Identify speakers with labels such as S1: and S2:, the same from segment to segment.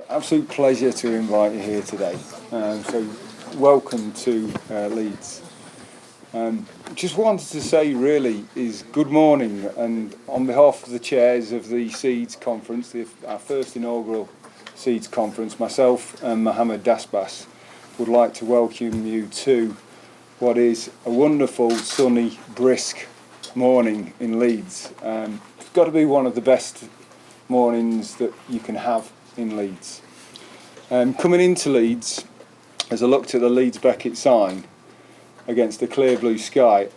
S1: absolute pleasure to invite you here today. So welcome to Leeds. Just wanted to say really is good morning, and on behalf of the chairs of the Seeds Conference, our first inaugural Seeds Conference, myself and Mohammed Dasbas would like to welcome you to what is a wonderful, sunny, brisk morning in Leeds. It's got to be one of the best mornings that you can have in Leeds. Coming into Leeds, as I looked at the Leeds Beckett sign against the clear blue sky,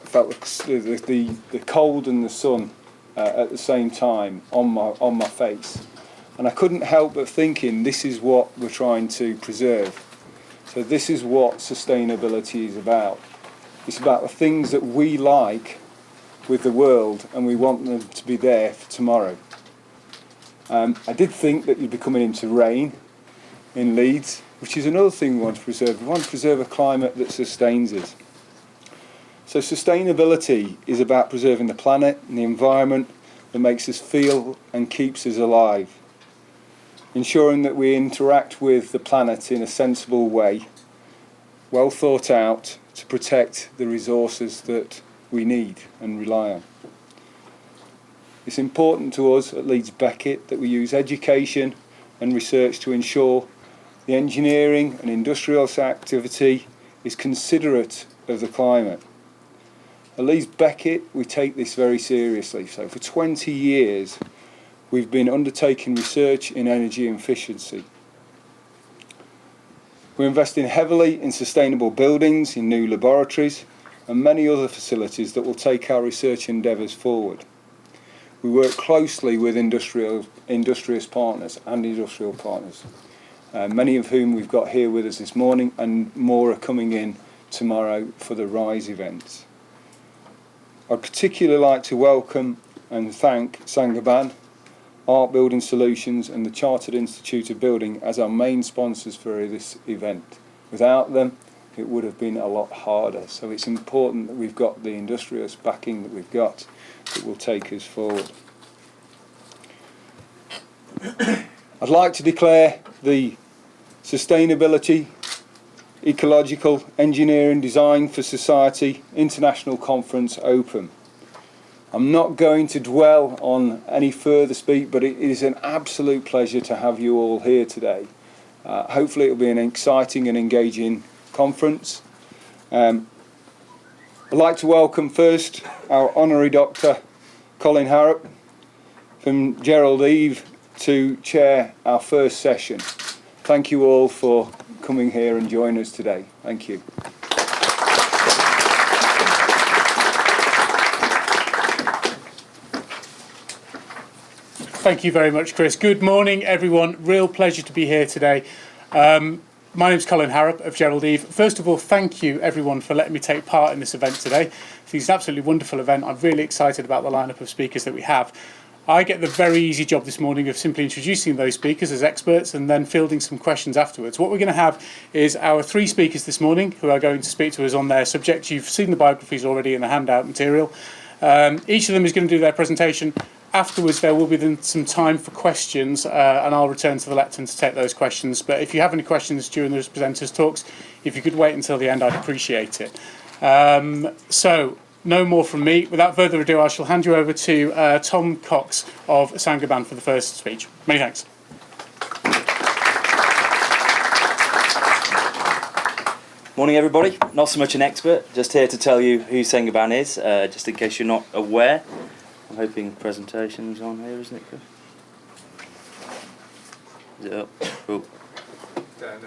S1: I felt the cold and the sun at the same time on my face, and I couldn't help but thinking this is what we're trying to preserve. So this is what sustainability is about. It's about the things that we like with the world, and we want them to be there for tomorrow. I did think that you'd be coming into rain in Leeds, which is another thing we want to preserve. We want to preserve a climate that sustains us. So sustainability is about preserving the planet and the environment that makes us feel and keeps us alive. Ensuring that we interact with the planet in a sensible way, well thought out, to protect the resources that we need and rely on. It's important to us at Leeds Beckett that we use education and research to ensure the engineering and industrial activity is considerate of the climate. At Leeds Beckett, we take this very seriously. So for 20 years, we've been undertaking research in energy efficiency. We're investing heavily in sustainable buildings, in new laboratories, and many other facilities that will take our research endeavours forward. We work closely with industrious partners and industrial partners, many of whom we've got here with us this morning, and more are coming in tomorrow for the RISE events. I'd particularly like to welcome and thank Saint-Gobain, Art Building Solutions and the Chartered Institute of Building as our main sponsors for this event. Without them, it would have been a lot harder. So it's important that we've got the industrious backing that we've got that will take us forward. I'd like to declare the Sustainability, Ecological Engineering Design for Society International Conference open. I'm not going to dwell on any further speak, but it is an absolute pleasure to have you all here today. Hopefully it will be an exciting and engaging conference. I'd like to welcome first our Honorary Doctor Colin Harrop from Gerald Eve to chair our first session. Thank you all for coming here and joining us today. Thank you.
S2: Thank you very much, Chris. Good morning, everyone. Real pleasure to be here today. My name's Colin Harrop of Gerald Eve. First of all, thank you, everyone, for letting me take part in this event today. I think it's an absolutely wonderful event. I'm really excited about the lineup of speakers that we have. I get the very easy job this morning of simply introducing those speakers as experts and then fielding some questions afterwards. What we're going to have is our three speakers this morning who are going to speak to us on their subject. You've seen the biographies already in the handout material. Each of them is going to do their presentation. Afterwards, there will be then some time for questions, and I'll return to the lectern to take those questions. But if you have any questions during those presenters' talks, if you could wait until the end, I'd appreciate it. So, no more from me. Without further ado, I shall hand you over to Tom Cox of Saint-Gobain for the first speech. Many thanks.
S3: Morning, everybody. Not so much an expert, just here to tell you who Saint-Gobain is, just in case you're not aware. I'm hoping presentation's on here, isn't it, Chris? Is it up? Cool.
S1: Down.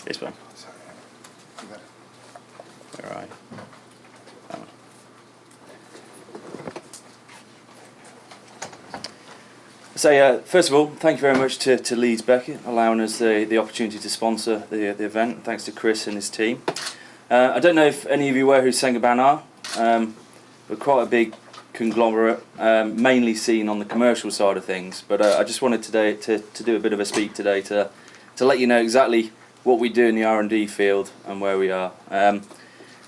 S3: This one. All right. So, first of all, thank you very much to Leeds Beckett, allowing us the opportunity to sponsor the event. Thanks to Chris and his team. I don't know if any of you aware who Saint-Gobain are. We're quite a big conglomerate, mainly seen on the commercial side of things, but I just wanted today to do a bit of a speak today to let you know exactly what we do in the R&D field and where we are.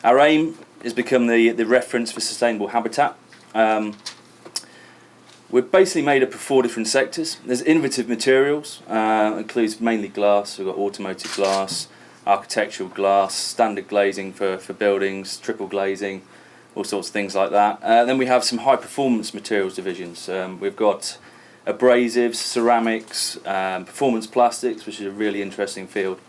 S3: Our aim is become the reference for sustainable habitat. We're basically made up of 4 different sectors. There's innovative materials, includes mainly glass. We've got automotive glass, architectural glass, standard glazing for buildings, triple glazing, all sorts of things like that. Then we have some high performance materials divisions. We've got abrasives, ceramics, performance plastics, which is a really interesting field.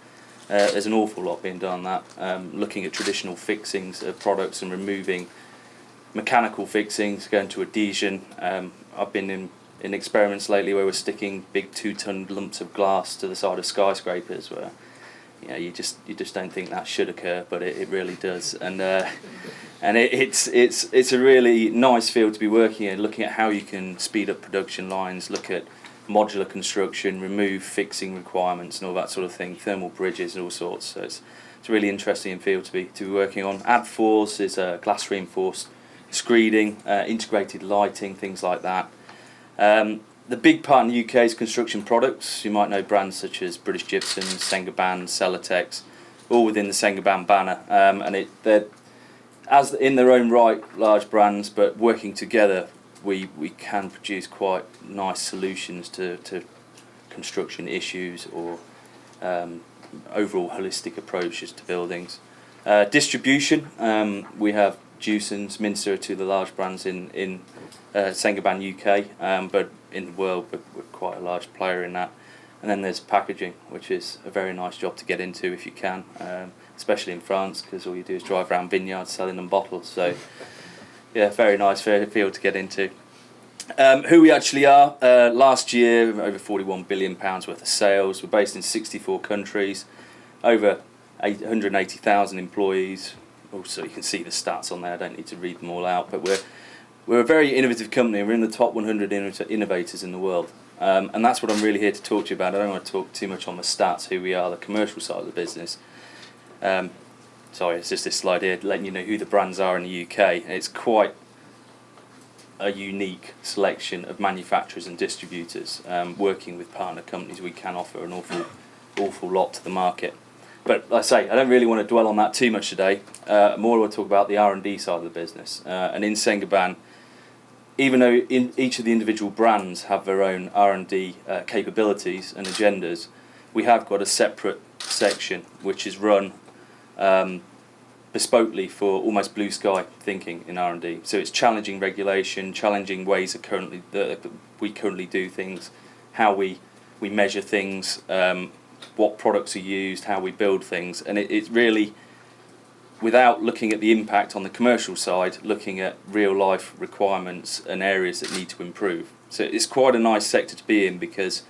S3: There's an awful lot being done on that, looking at traditional fixings of products and removing mechanical fixings, going to adhesion. I've been in experiments lately where we're sticking big 2-ton lumps of glass to the side of skyscrapers, where you just don't think that should occur, but it really does. And it's a really nice field to be working in, looking at how you can speed up production lines, look at modular construction, remove fixing requirements and all that sort of thing, thermal bridges and all sorts. So it's a really interesting field to be working on. Adforce is glass reinforced screeding, integrated lighting, things like that. The big part in the UK is construction products. You might know brands such as British Gypsum, Sengaban, Celotex, all within the Sengaban banner. And they're, as in their own right, large brands, but working together, we can produce quite nice solutions to construction issues or overall holistic approaches to buildings. Distribution, we have Jewson's, Minster, to the large brands in Sengaban UK, but in the world we're quite a large player in that. And then there's packaging, which is a very nice job to get into if you can, especially in France, because all you do is drive around vineyards selling them bottles. So yeah, very nice field to get into. Who we actually are, last year over £41 billion worth of sales. We're based in 64 countries, over 180,000 employees. Also, you can see the stats on there. I don't need to read them all out, but we're a very innovative company. We're in the top 100 innovators in the world, and that's what I'm really here to talk to you about. I don't want to talk too much on the stats, who we are, the commercial side of the business. Sorry, it's just this slide here letting you know who the brands are in the UK. It's quite a unique selection of manufacturers and distributors. Working with partner companies, we can offer an awful lot to the market. But like I say, I don't really want to dwell on that too much today. More I want to talk about the R&D side of the business. And in Sengaban, even though in each of the individual brands have their own R&D capabilities and agendas, we have got a separate section which is run bespokely for almost blue sky thinking in R&D. So it's challenging regulation, challenging ways that we currently do things, how we measure things, what products are used, how we build things, and it's really, without looking at the impact on the commercial side, looking at real life requirements and areas that need to improve. So it's quite a nice sector to be in, because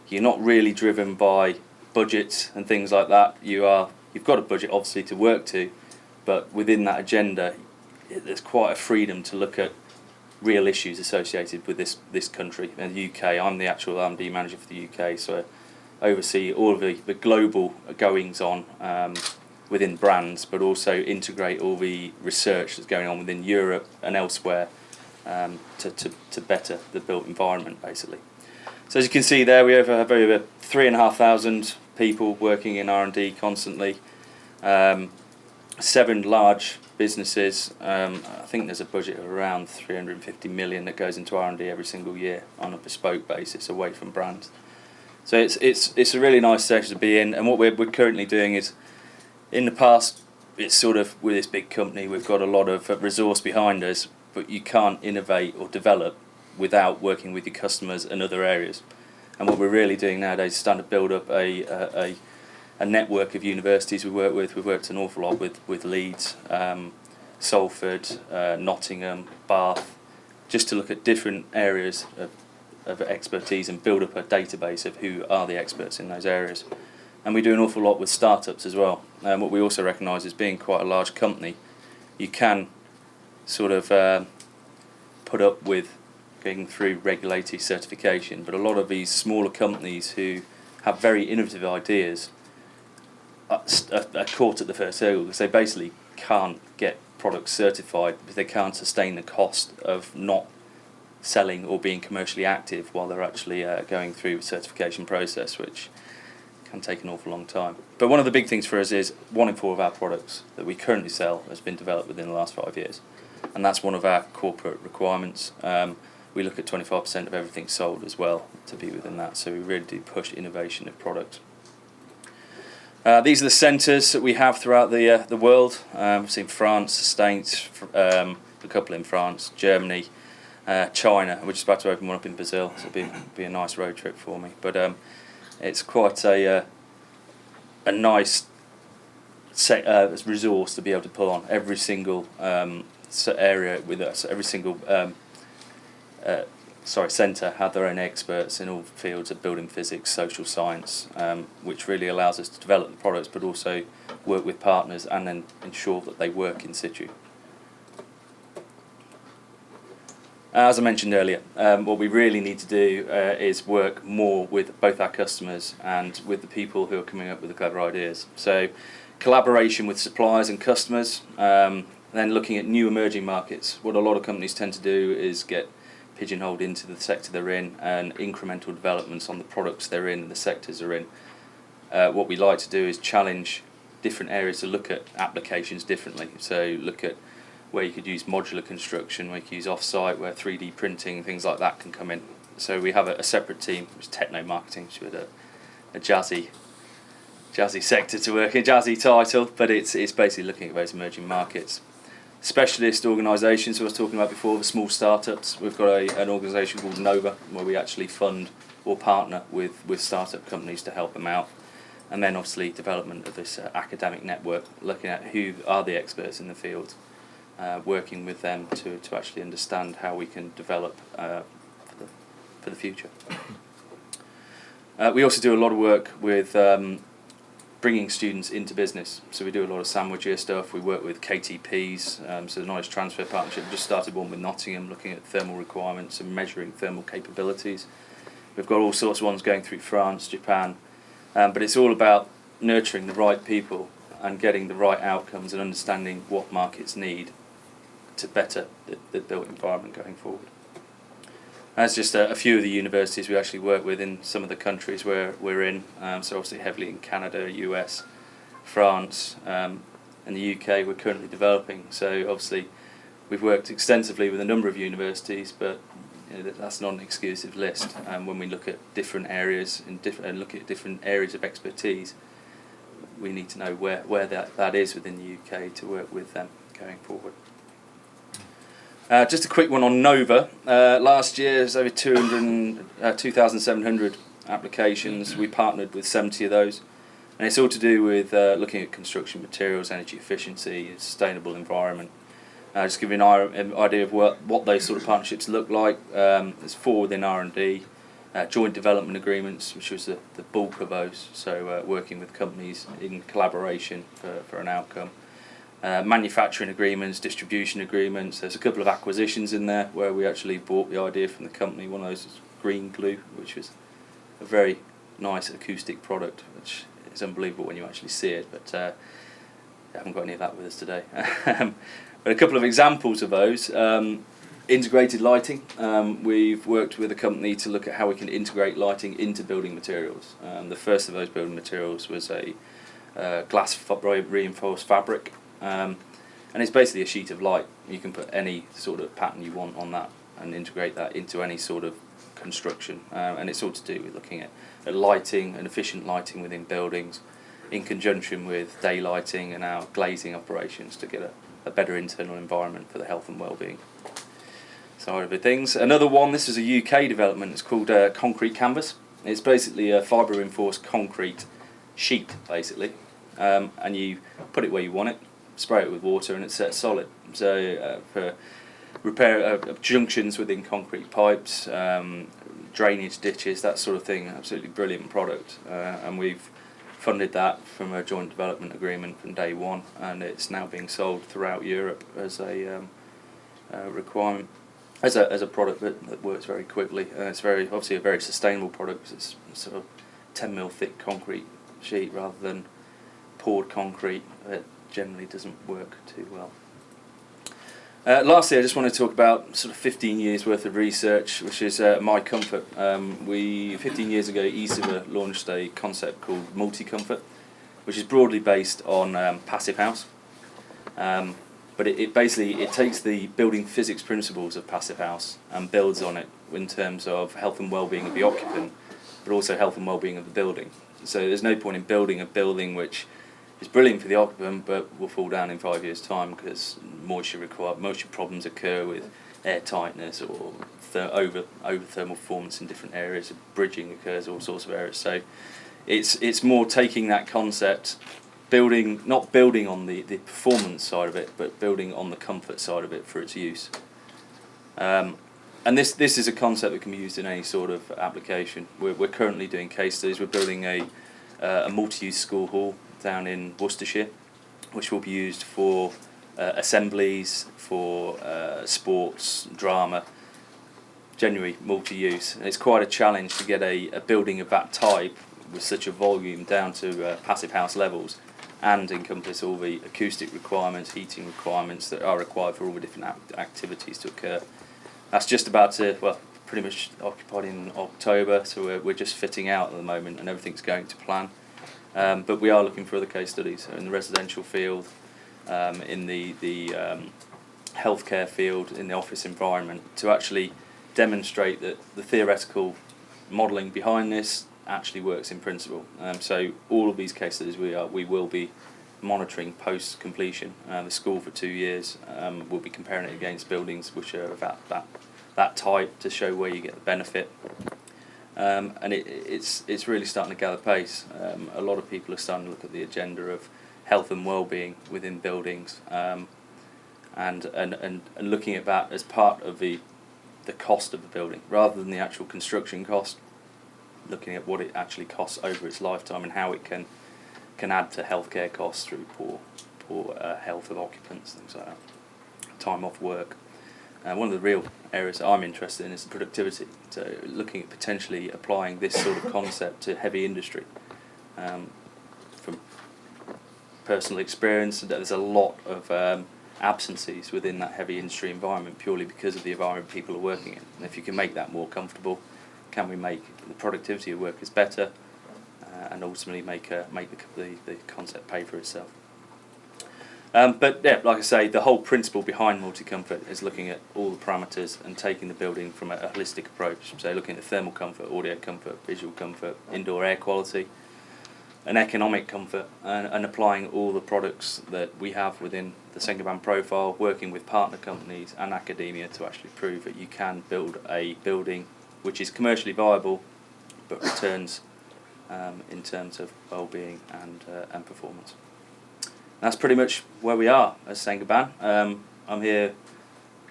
S3: you're not really driven by budgets and things like that. You've got a budget obviously to work to, but within that agenda there's quite a freedom to look at real issues associated with this country and the UK. I'm the actual R&D manager for the UK, so I oversee all of the global goings on within brands, but also integrate all the research that's going on within Europe and elsewhere to better the built environment, basically. So as you can see there, we have over 3,500 people working in R&D constantly. 7 large businesses. I think there's a budget of around 350 million that goes into R&D every single year on a bespoke basis away from brands. So it's a really nice section to be in, and what we're currently doing is, in the past, it's sort of, with this big company, we've got a lot of resource behind us, but you can't innovate or develop without working with your customers and other areas. And what we're really doing nowadays is starting to build up a network of universities we work with. We've worked an awful lot with Leeds, Salford, Nottingham, Bath, just to look at different areas of expertise and build up a database of who are the experts in those areas. And we do an awful lot with startups as well. What we also recognise is, being quite a large company, you can sort of put up with going through regulatory certification, but a lot of these smaller companies who have very innovative ideas are caught at the first hurdle, because they basically can't get products certified because they can't sustain the cost of not selling or being commercially active while they're actually going through the certification process, which can take an awful long time. But one of the big things for us is 1 in 4 of our products that we currently sell has been developed within the last 5 years, and that's one of our corporate requirements. we look at 25% of everything sold as well to be within that. So we really do push innovation of product. These are the centres that we have throughout the world. We've seen France, the States, a couple in France, Germany, China. We're just about to open one up in Brazil, so it'll be a nice road trip for me. But it's quite a nice resource to be able to pull on every single area with us. Every single centre have their own experts in all fields of building physics, social science, which really allows us to develop the products, but also work with partners and then ensure that they work in situ. As I mentioned earlier, what we really need to do is work more with both our customers and with the people who are coming up with the clever ideas. So collaboration with suppliers and customers, then looking at new emerging markets. What a lot of companies tend to do is get pigeonholed into the sector they're in and incremental developments on the products they're in and the sectors they're in. What we like to do is challenge different areas to look at applications differently. So look at where you could use modular construction, where you could use off-site, where 3D printing, things like that can come in. So we have a separate team, which is techno marketing, which is a jazzy sector to work in, jazzy title, but it's basically looking at those emerging markets. Specialist organisations, who I was talking about before, the small startups. We've got an organisation called Nova, where we actually fund or partner with startup companies to help them out. And then obviously development of this academic network, looking at who are the experts in the field, working with them to actually understand how we can develop for the future. We also do a lot of work with bringing students into business. So we do a lot of sandwich year stuff. We work with KTPs, so the Knowledge Transfer Partnership. We just started one with Nottingham, looking at thermal requirements and measuring thermal capabilities. We've got all sorts of ones going through France, Japan, but it's all about nurturing the right people and getting the right outcomes and understanding what markets need to better the built environment going forward. That's just a few of the universities we actually work with in some of the countries where we're in. So obviously heavily in Canada, US, France, and the UK we're currently developing. So obviously we've worked extensively with a number of universities, but that's not an exclusive list. When we look at different areas and look at different areas of expertise, we need to know where that is within the UK to work with them going forward. Just a quick one on Nova. Last year, there's over 2,700 applications. We partnered with 70 of those. And it's all to do with looking at construction materials, energy efficiency, sustainable environment. Just give you an idea of what those sort of partnerships look like. There's 4 within R&D. Joint development agreements, which was the bulk of those. So working with companies in collaboration for an outcome. Manufacturing agreements, distribution agreements. There's a couple of acquisitions in there where we actually bought the idea from the company. One of those is Green Glue, which was a very nice acoustic product, which is unbelievable when you actually see it, but I haven't got any of that with us today. But a couple of examples of those. Integrated lighting. We've worked with a company to look at how we can integrate lighting into building materials. The first of those building materials was a glass reinforced fabric. And it's basically a sheet of light. You can put any sort of pattern you want on that and integrate that into any sort of construction. And it's all to do with looking at lighting and efficient lighting within buildings in conjunction with daylighting and our glazing operations to get a better internal environment for the health and well-being side of things. Another one, this is a UK development, it's called Concrete Canvas. It's basically a fibre reinforced concrete sheet, basically. And you put it where you want it, spray it with water and it's set solid. So for repair of junctions within concrete pipes, drainage ditches, that sort of thing, absolutely brilliant product. And we've funded that from a joint development agreement from day one, and it's now being sold throughout Europe as a requirement, as a product that works very quickly. It's obviously a very sustainable product. It's sort of 10mm thick concrete sheet rather than poured concrete. It generally doesn't work too well. Lastly, I just want to talk about sort of 15 years worth of research, which is My Comfort. 15 years ago, ESIVA launched a concept called Multi-Comfort, which is broadly based on Passive House. but it basically takes the building physics principles of Passive House and builds on it in terms of health and well-being of the occupant, but also health and well-being of the building. So there's no point in building a building which is brilliant for the occupant but will fall down in 5 years' time because moisture problems occur with air tightness or over thermal performance in different areas. Bridging occurs, all sorts of areas. So it's more taking that concept, not building on the performance side of it, but building on the comfort side of it for its use. And this is a concept that can be used in any sort of application. We're currently doing case studies. We're building a multi-use school hall down in Worcestershire, which will be used for assemblies, for sports, drama, generally multi-use. And it's quite a challenge to get a building of that type with such a volume down to Passive House levels and encompass all the acoustic requirements, heating requirements that are required for all the different activities to occur. That's just about to, pretty much occupied in October, so we're just fitting out at the moment and everything's going to plan. But we are looking for other case studies in the residential field, in the healthcare field, in the office environment, to actually demonstrate that the theoretical modelling behind this actually works in principle. So all of these case studies we will be monitoring post completion. The school for 2 years, we'll be comparing it against buildings which are of that type to show where you get the benefit. And it's really starting to gather pace. A lot of people are starting to look at the agenda of health and well-being within buildings, and looking at that as part of the cost of the building rather than the actual construction cost. Looking at what it actually costs over its lifetime and how it can add to healthcare costs through poor health of occupants, things like that, time off work. One of the real areas that I'm interested in is the productivity. So looking at potentially applying this sort of concept to heavy industry. From personal experience, there's a lot of absences within that heavy industry environment purely because of the environment people are working in. And if you can make that more comfortable, can we make the productivity of workers better, and ultimately make the concept pay for itself. But yeah, like I say, the whole principle behind multi-comfort is looking at all the parameters and taking the building from a holistic approach. So looking at thermal comfort, audio comfort, visual comfort, indoor air quality, and economic comfort, and applying all the products that we have within the Saint-Gobain profile, working with partner companies and academia to actually prove that you can build a building which is commercially viable but returns in terms of well-being and performance. That's pretty much where we are as Saint-Gobain. I'm here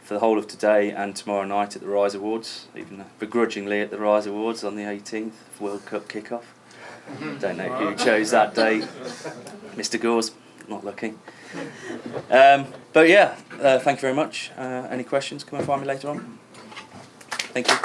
S3: for the whole of today and tomorrow night at the Rise Awards, even begrudgingly at the Rise Awards on the 18th, World Cup kick-off. Don't know who chose that date. Mr. Gores, not looking. But yeah, thank you very much. Any questions, come and find me later on. Thank you.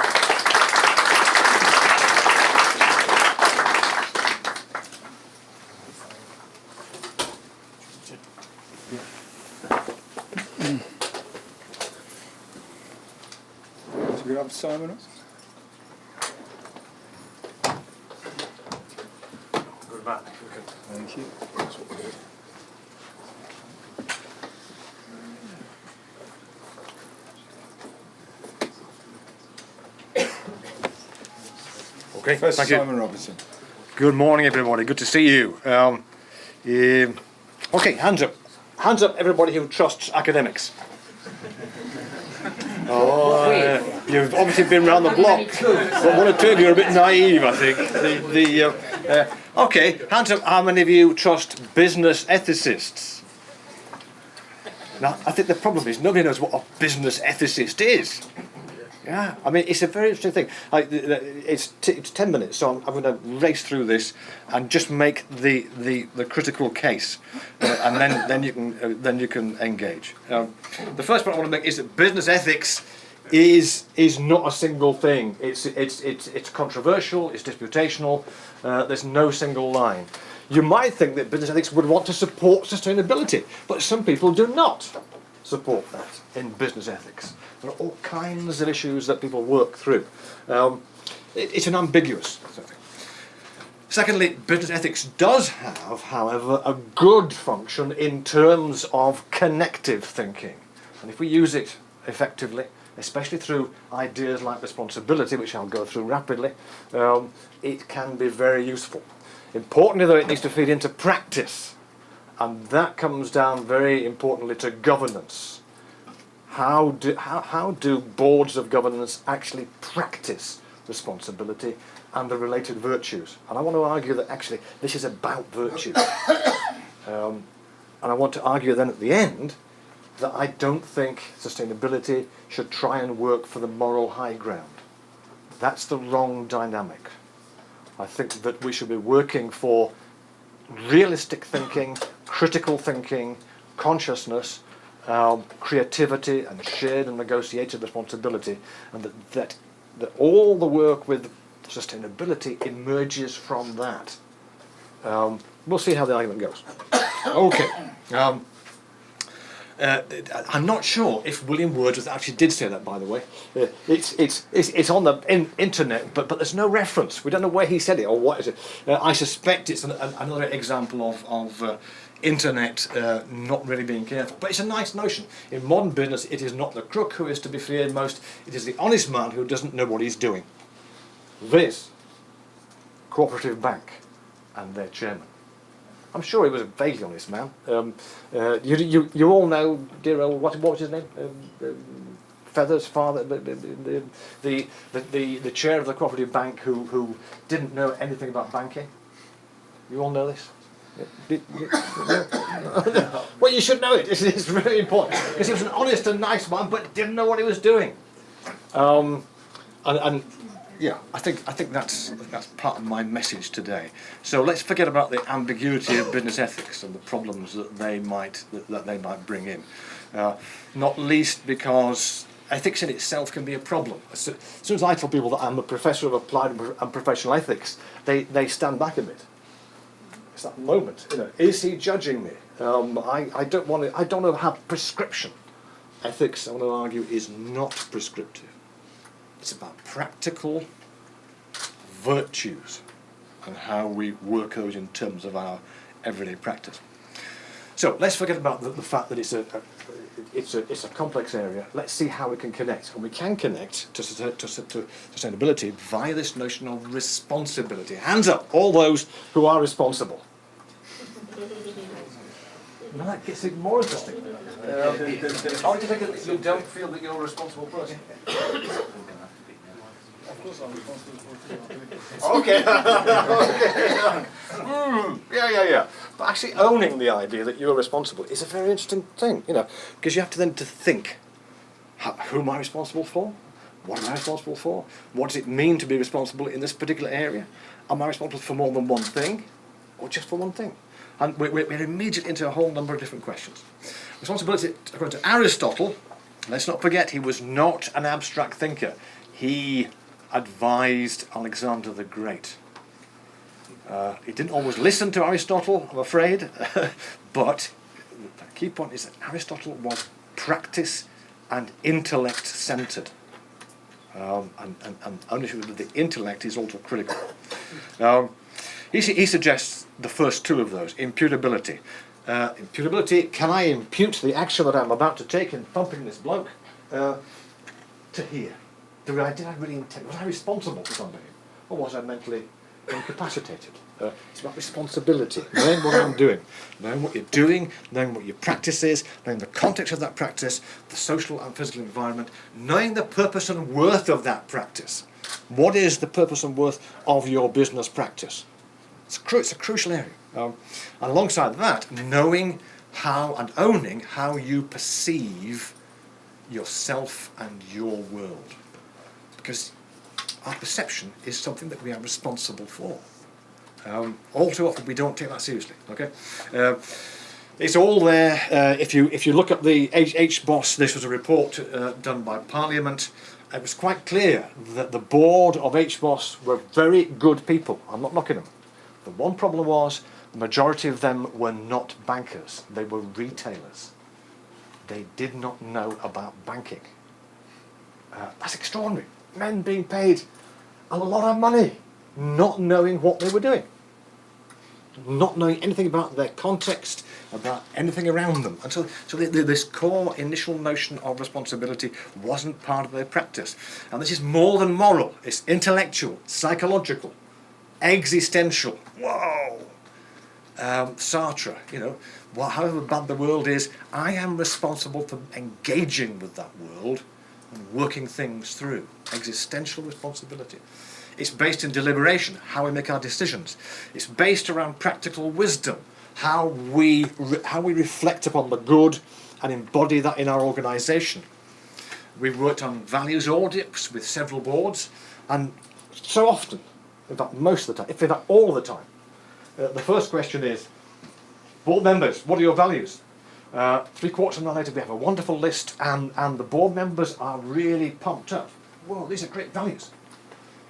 S1: Should we have Simon up?
S4: Good man.
S1: Thank you.
S4: Okay,
S1: First,
S4: thank you.
S1: Simon Robinson.
S4: Good morning, everybody. Good to see you. Okay, hands up. Hands up, everybody who trusts academics. You've obviously been round the block. But one or two of you are a bit naive, I think. Okay, hands up. How many of you trust business ethicists? Now, I think the problem is nobody knows what a business ethicist is. Yeah, I mean, it's a very interesting thing. It's 10 minutes, so I'm going to race through this and just make the critical case, and then you can engage. The first point I want to make is that business ethics is not a single thing. It's controversial. It's disputational. There's no single line. You might think that business ethics would want to support sustainability, but some people do not support that in business ethics. There are all kinds of issues that people work through. It's an ambiguous thing. Secondly, business ethics does have, however, a good function in terms of connective thinking. And if we use it effectively, especially through ideas like responsibility, which I'll go through rapidly, it can be very useful. Importantly, though, it needs to feed into practice. And that comes down very importantly to governance. How do boards of governance actually practice responsibility and the related virtues? And I want to argue that actually this is about virtues. And I want to argue then at the end that I don't think sustainability should try and work for the moral high ground. That's the wrong dynamic. I think that we should be working for realistic thinking, critical thinking, consciousness, creativity and shared and negotiated responsibility, and that all the work with sustainability emerges from that. We'll see how the argument goes. Okay. I'm not sure if William Wordsworth actually did say that, by the way. It's on the internet, but there's no reference. We don't know where he said it or what is it. I suspect it's another example of internet not really being careful. But it's a nice notion. In modern business, it is not the crook who is to be feared most, it is the honest man who doesn't know what he's doing. This cooperative bank and their chairman. I'm sure he was a vaguely honest man. You all know, dear old, what was his name? Feathers' father, the chair of the cooperative bank who didn't know anything about banking. You all know this? Well, you should know it. It's really important because he was an honest and nice man, but didn't know what he was doing. Yeah, I think that's part of my message today. So let's forget about the ambiguity of business ethics and the problems that they might bring in. Not least because ethics in itself can be a problem. As soon as I tell people that I'm a professor of applied and professional ethics, they stand back a bit. It's that moment, is he judging me? I don't want to have prescription. Ethics, I want to argue, is not prescriptive. It's about practical virtues and how we work those in terms of our everyday practice. So let's forget about the fact that it's a complex area. Let's see how we can connect. And we can connect to sustainability via this notion of responsibility. Hands up, all those who are responsible. Now that gets it more interesting. How do you think that you don't feel that you're a responsible person?
S1: Of course I'm responsible for it.
S4: Okay. Yeah. But actually owning the idea that you're responsible is a very interesting thing, because you have to then to think, who am I responsible for? What am I responsible for? What does it mean to be responsible in this particular area? Am I responsible for more than one thing, or just for one thing? And we're immediately into a whole number of different questions. Responsibility, according to Aristotle, let's not forget, he was not an abstract thinker. He advised Alexander the Great. He didn't always listen to Aristotle, I'm afraid, but the key point is that Aristotle was practice and intellect centred. And ownership of the intellect is also critical. He suggests the first two of those, imputability. Imputability, can I impute the action that I'm about to take in thumping this bloke to here? Did I really intend? Was I responsible for something? Or was I mentally incapacitated? It's about responsibility, knowing what I'm doing, knowing what you're doing, knowing what your practice is, knowing the context of that practice, the social and physical environment, knowing the purpose and worth of that practice. What is the purpose and worth of your business practice? It's a crucial area. And alongside that, knowing how and owning how you perceive yourself and your world. Because our perception is something that we are responsible for. All too often we don't take that seriously. Okay, it's all there. If you look at the HBOS, this was a report done by Parliament. It was quite clear that the board of HBOS were very good people. I'm not knocking them. The one problem was the majority of them were not bankers. They were retailers. They did not know about banking. That's extraordinary. Men being paid a lot of money, not knowing what they were doing. not knowing anything about their context, about anything around them. And so this core initial notion of responsibility wasn't part of their practice. And this is more than moral. It's intellectual, psychological, existential. Whoa! Sartre, however bad the world is, I am responsible for engaging with that world and working things through. Existential responsibility. It's based in deliberation, how we make our decisions. It's based around practical wisdom, how we reflect upon the good and embody that in our organisation. We've worked on values audits with several boards, and so often, in fact most of the time, in fact all the time, the first question is, board members, what are your values? 3/4 of an hour later we have a wonderful list, and the board members are really pumped up. Whoa, these are great values.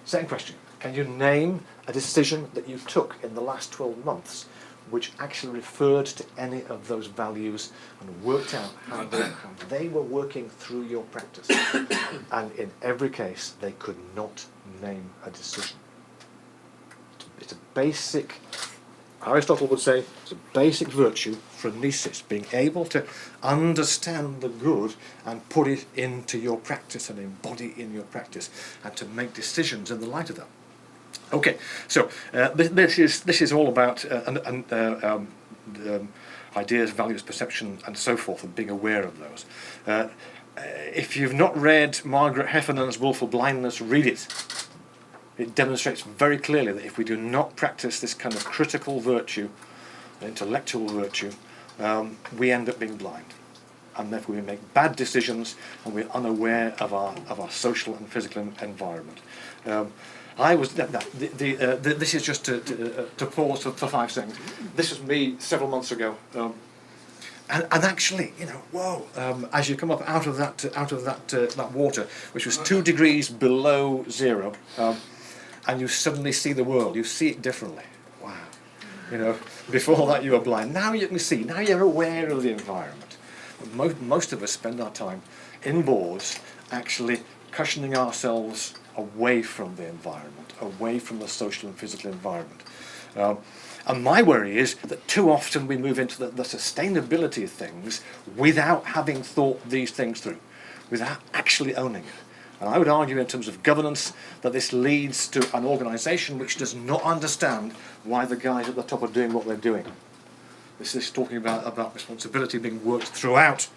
S4: Second question, can you name a decision that you took in the last 12 months which actually referred to any of those values and worked out how they were working through your practice? And in every case, they could not name a decision. It's a basic, Aristotle would say, it's a basic virtue for phronesis, being able to understand the good and put it into your practice and embody in your practice and to make decisions in the light of that. Okay, so this is all about ideas, values, perception, and so forth, and being aware of those. If you've not read Margaret Heffernan's Willful Blindness, read it. It demonstrates very clearly that if we do not practice this kind of critical virtue, intellectual virtue, we end up being blind, and therefore we make bad decisions, and we're unaware of our social and physical environment. This is just to pause for 5 seconds. This was me several months ago, and actually, as you come up out of that water, which was 2 degrees below zero, and you suddenly see the world, you see it differently. Wow, before that you were blind. Now you can see. Now you're aware of the environment. Most of us spend our time indoors, actually cushioning ourselves away from the environment, away from the social and physical environment. And my worry is that too often we move into the sustainability of things without having thought these things through, without actually owning it. And I would argue in terms of governance that this leads to an organisation which does not understand why the guys at the top are doing what they're doing. This is talking about responsibility being worked throughout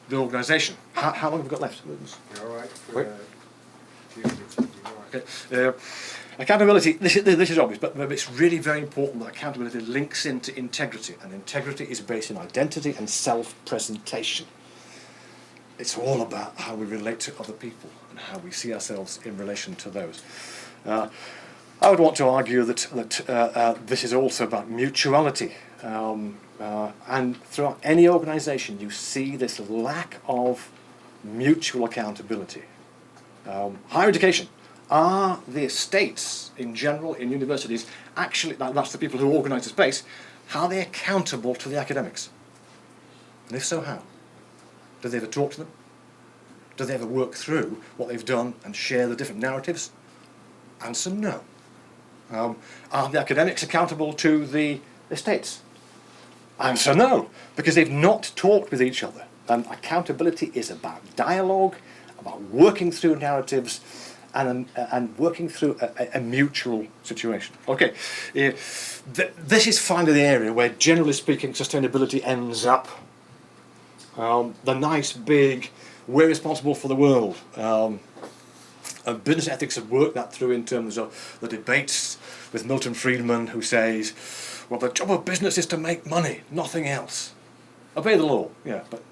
S4: the organisation. How long have we got left?
S1: You're all right.
S4: Wait. Okay. Accountability, this is obvious, but it's really very important that accountability links into integrity, and integrity is based in identity and self-presentation. It's all about how we relate to other people and how we see ourselves in relation to those. I would want to argue that this is also about mutuality, and throughout any organisation you see this lack of mutual accountability. Higher education, are the estates in general in universities actually, that's the people who organise the space, are they accountable to the academics? And if so, how? Do they ever talk to them? Do they ever work through what they've done and share the different narratives? Answer, no. Are the academics accountable to the estates? Answer, no, because they've not talked with each other. And accountability is about dialogue, about working through narratives, and working through a mutual situation. Okay, this is finally the area where, generally speaking, sustainability ends up. The nice big, we're responsible for the world. Business ethics have worked that through in terms of the debates with Milton Friedman, who says, well, the job of business is to make money, nothing else. Obey the law, yeah, but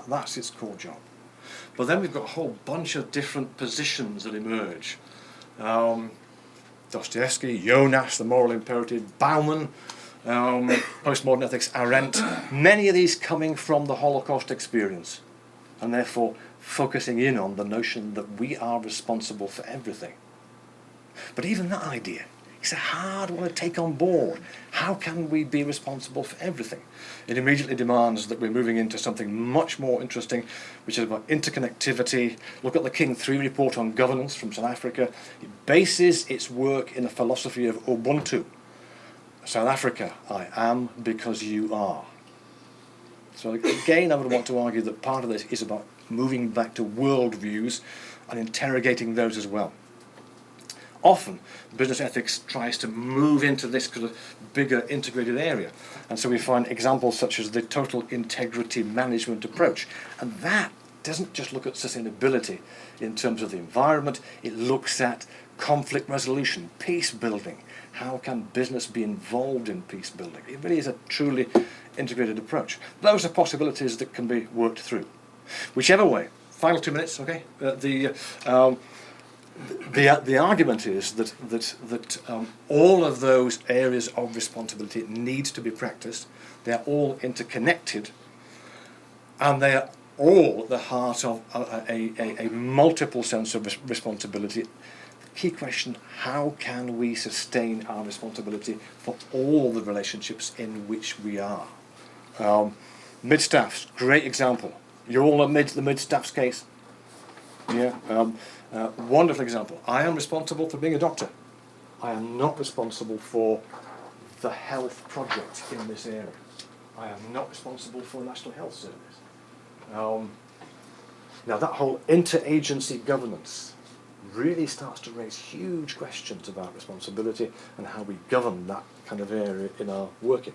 S4: that's its core job. But then we've got a whole bunch of different positions that emerge. Dostoevsky, Jonas, the moral imperative, Bauman, postmodern ethics, Arendt, many of these coming from the Holocaust experience, and therefore focusing in on the notion that we are responsible for everything. But even that idea, it's a hard one to take on board. How can we be responsible for everything? It immediately demands that we're moving into something much more interesting, which is about interconnectivity. Look at the King 3 report on governance from South Africa. It bases its work in a philosophy of Ubuntu. South Africa, I am because you are. So again, I would want to argue that part of this is about moving back to worldviews and interrogating those as well. Often, business ethics tries to move into this kind of bigger integrated area. And so we find examples such as the total integrity management approach. And that doesn't just look at sustainability in terms of the environment, it looks at conflict resolution, peace building. How can business be involved in peace building? It really is a truly integrated approach. Those are possibilities that can be worked through. Whichever way, final 2 minutes, okay? The argument is that all of those areas of responsibility need to be practiced. They are all interconnected, and they are all at the heart of a multiple sense of responsibility. The key question: how can we sustain our responsibility for all the relationships in which we are? Mid-staffs, great example. You're all at the mid-staffs case. Yeah. Wonderful example. I am responsible for being a doctor. I am not responsible for the health project in this area. I am not responsible for a National Health Service. Now that whole interagency governance really starts to raise huge questions about responsibility and how we govern that kind of area in our working.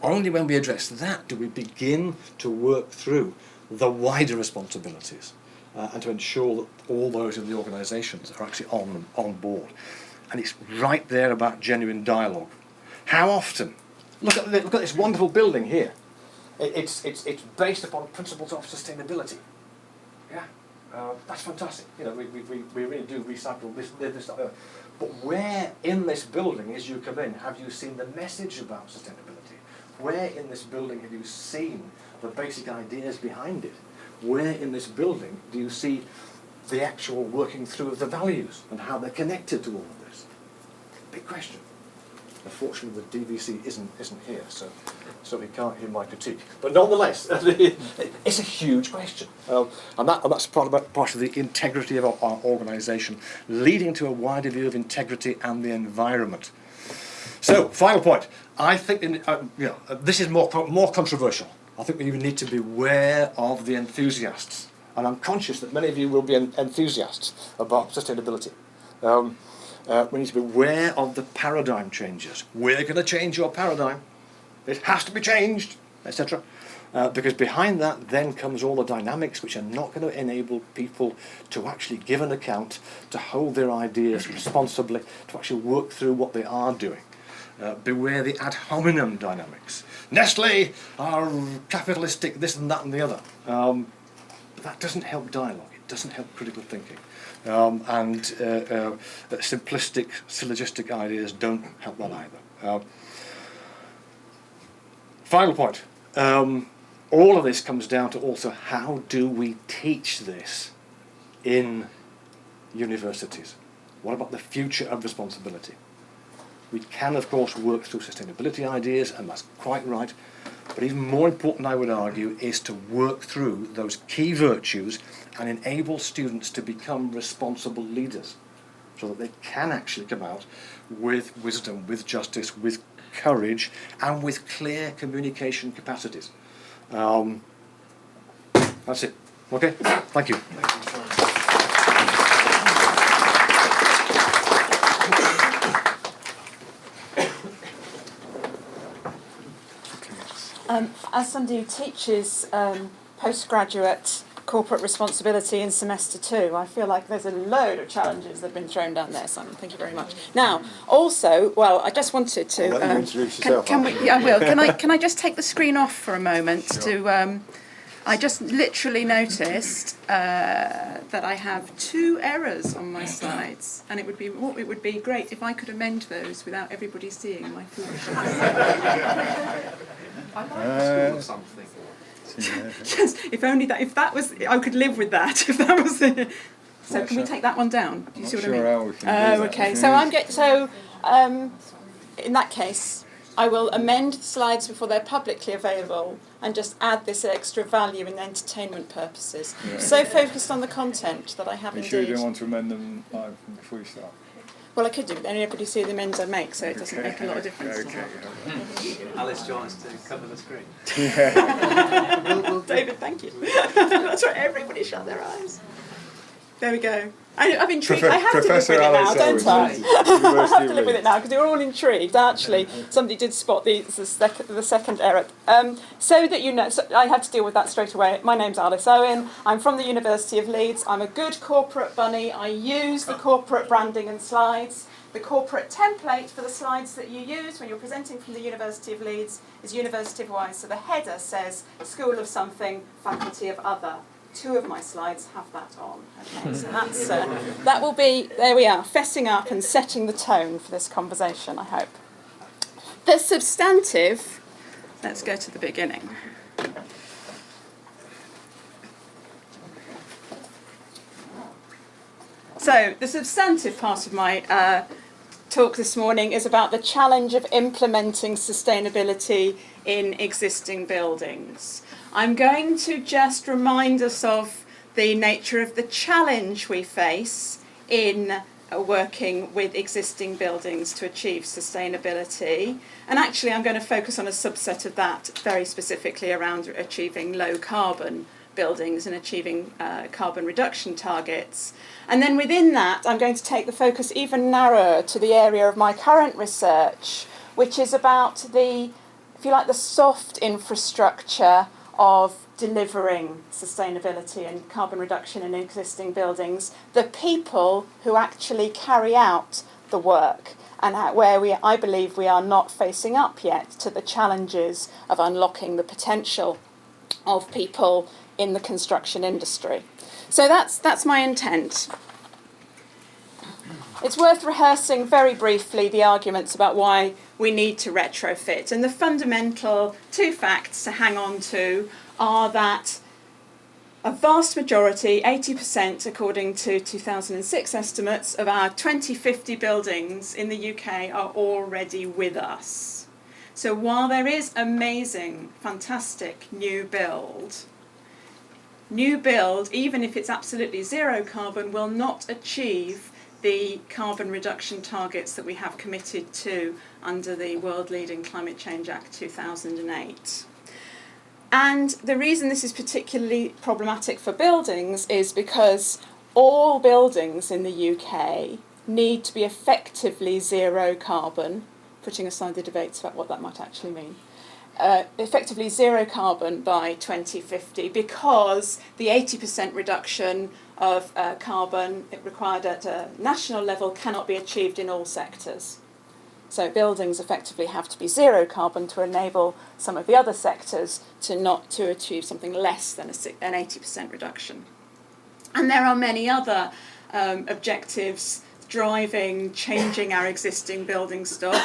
S4: Only when we address that do we begin to work through the wider responsibilities and to ensure that all those in the organisations are actually on board. And it's right there about genuine dialogue. How often? Look at this wonderful building here. It's based upon principles of sustainability. Yeah, that's fantastic. You know, we really do recycle this stuff. But where in this building, as you come in, have you seen the message about sustainability? Where in this building have you seen the basic ideas behind it? Where in this building do you see the actual working through of the values and how they're connected to all of this? Big question. Unfortunately, the DVC isn't here, so he can't hear my critique. But nonetheless, it's a huge question, and that's part of the integrity of our organisation, leading to a wider view of integrity and the environment. So, final point. I think this is more controversial. I think we need to be aware of the enthusiasts, and I'm conscious that many of you will be enthusiasts about sustainability. We need to be aware of the paradigm changes. We're going to change your paradigm. It has to be changed, etc. Because behind that then comes all the dynamics which are not going to enable people to actually give an account, to hold their ideas responsibly, to actually work through what they are doing. Beware the ad hominem dynamics. Nestle are capitalistic, this and that and the other. But that doesn't help dialogue. It doesn't help critical thinking. And simplistic, syllogistic ideas don't help that either. Final point. All of this comes down to also how do we teach this in universities? What about the future of responsibility? We can, of course, work through sustainability ideas, and that's quite right. But even more important, I would argue, is to work through those key virtues and enable students to become responsible leaders so that they can actually come out with wisdom, with justice, with courage, and with clear communication capacities. That's it. Okay? Thank you.
S5: As somebody who teaches postgraduate corporate responsibility in semester 2, I feel like there's a load of challenges that have been thrown down there, Simon. Thank you very much. Now, also, well, I just wanted to.
S1: I'll let you introduce yourself.
S5: Yeah, I will. Can I just take the screen off for a moment? Sure. I just literally noticed that I have 2 errors on my slides, and it would be great if I could amend those without everybody seeing my foolishness.
S6: I'd like to school or something.
S5: Just, if that was, I could live with that. If that was, so can we take that one down? Do you see what I mean?
S1: How we can do
S5: okay.
S1: that.
S5: So in that case, I will amend the slides before they're publicly available and just add this extra value in entertainment purposes. Yeah. So focused on the content that I have
S1: You
S5: indeed.
S1: sure you don't want to amend them live before you start?
S5: Well, I could do, but then everybody see the amends I make, so it doesn't make a lot of difference.
S6: Alice, do you want us to cover the screen?
S5: David, thank you. That's right, everybody shut their eyes. There we go. I'm intrigued. I have
S1: Professor
S5: to live with it now,
S1: Alice
S5: don't I?
S1: Owen,
S5: I have to live with
S1: Leeds.
S5: it now because you're all intrigued. Actually, somebody did spot the second error. So that you know, so I had to deal with that straight away. My name's Alice Owen. I'm from the University of Leeds. I'm a good corporate bunny. I use the corporate branding and slides. The corporate template for the slides that you use when you're presenting from the University of Leeds is University of Y. So the header says School of Something, Faculty of Other. 2 of my slides have that on. Okay, so that's, that will be, there we are, fessing up and setting the tone for this conversation, I hope. The substantive, let's go to the beginning. So the substantive part of my talk this morning is about the challenge of implementing sustainability in existing buildings. I'm going to just remind us of the nature of the challenge we face in working with existing buildings to achieve sustainability. And actually I'm going to focus on a subset of that very specifically around achieving low carbon buildings and achieving carbon reduction targets. And then within that, I'm going to take the focus even narrower to the area of my current research, which is about the, if you like, the soft infrastructure of delivering sustainability and carbon reduction in existing buildings, the people who actually carry out the work, and where I believe we are not facing up yet to the challenges of unlocking the potential of people in the construction industry. So that's my intent. It's worth rehearsing very briefly the arguments about why we need to retrofit. And the fundamental 2 facts to hang on to are that a vast majority, 80% according to 2006 estimates, of our 2050 buildings in the UK are already with us. So while there is amazing, fantastic new build, even if it's absolutely zero carbon, will not achieve the carbon reduction targets that we have committed to under the World Leading Climate Change Act 2008. And the reason this is particularly problematic for buildings is because all buildings in the UK need to be effectively zero carbon, putting aside the debates about what that might actually mean, effectively zero carbon by 2050, because the 80% reduction of carbon required at a national level cannot be achieved in all sectors. So buildings effectively have to be zero carbon to enable some of the other sectors to achieve something less than an 80% reduction. And there are many other objectives driving, changing our existing building stock.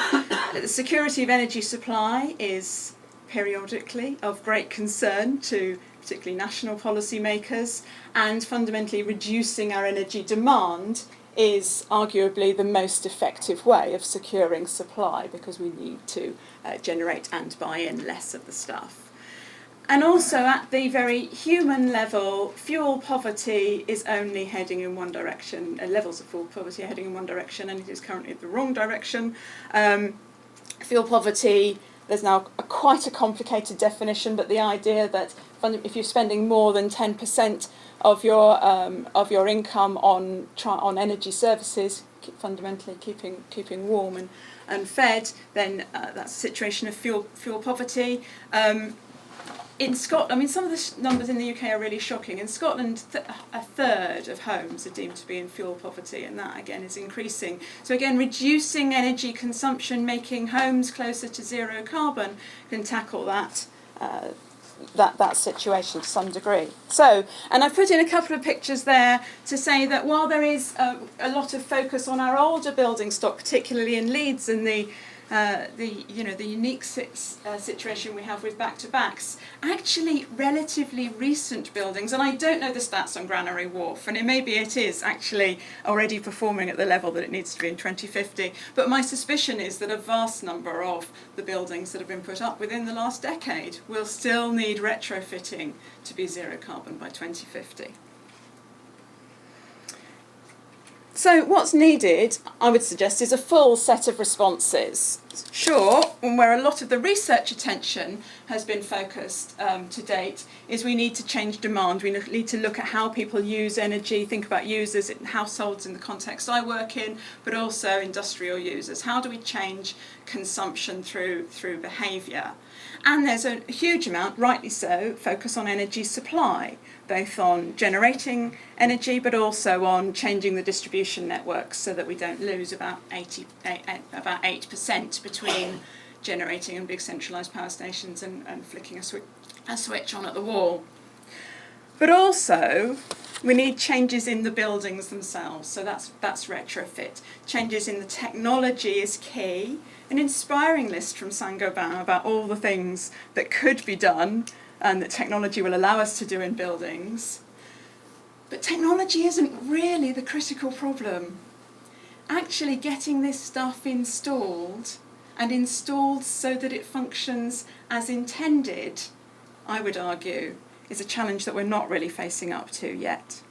S5: The security of energy supply is periodically of great concern to particularly national policymakers, and fundamentally reducing our energy demand is arguably the most effective way of securing supply, because we need to generate and buy in less of the stuff. And also at the very human level, fuel poverty is only heading in one direction, levels of fuel poverty are heading in one direction, and it is currently the wrong direction. Fuel poverty, there's now quite a complicated definition, but the idea that if you're spending more than 10% of your income on energy services, fundamentally keeping warm and fed, then that's a situation of fuel poverty. In Scotland, I mean, some of the numbers in the UK are really shocking. In Scotland, a third of homes are deemed to be in fuel poverty, and that again is increasing. So again, reducing energy consumption, making homes closer to zero carbon, can tackle that situation to some degree. So, and I've put in a couple of pictures there to say that while there is a lot of focus on our older building stock, particularly in Leeds and the unique situation we have with back-to-backs, actually relatively recent buildings, and I don't know the stats on Granary Wharf, and it is actually already performing at the level that it needs to be in 2050, but my suspicion is that a vast number of the buildings that have been put up within the last decade will still need retrofitting to be zero carbon by 2050. So what's needed, I would suggest, is a full set of responses. Sure, and where a lot of the research attention has been focused to date is we need to change demand. We need to look at how people use energy, think about users in households in the context I work in, but also industrial users. How do we change consumption through behaviour? And there's a huge amount, rightly so, focus on energy supply, both on generating energy but also on changing the distribution networks so that we don't lose about 8% between generating and big centralised power stations and flicking a switch on at the wall. But also we need changes in the buildings themselves, so that's retrofit. Changes in the technology is key. An inspiring list from Saint-Gobain about all the things that could be done and that technology will allow us to do in buildings. But technology isn't really the critical problem. Actually getting this stuff installed, and installed so that it functions as intended, I would argue, is a challenge that we're not really facing up to yet.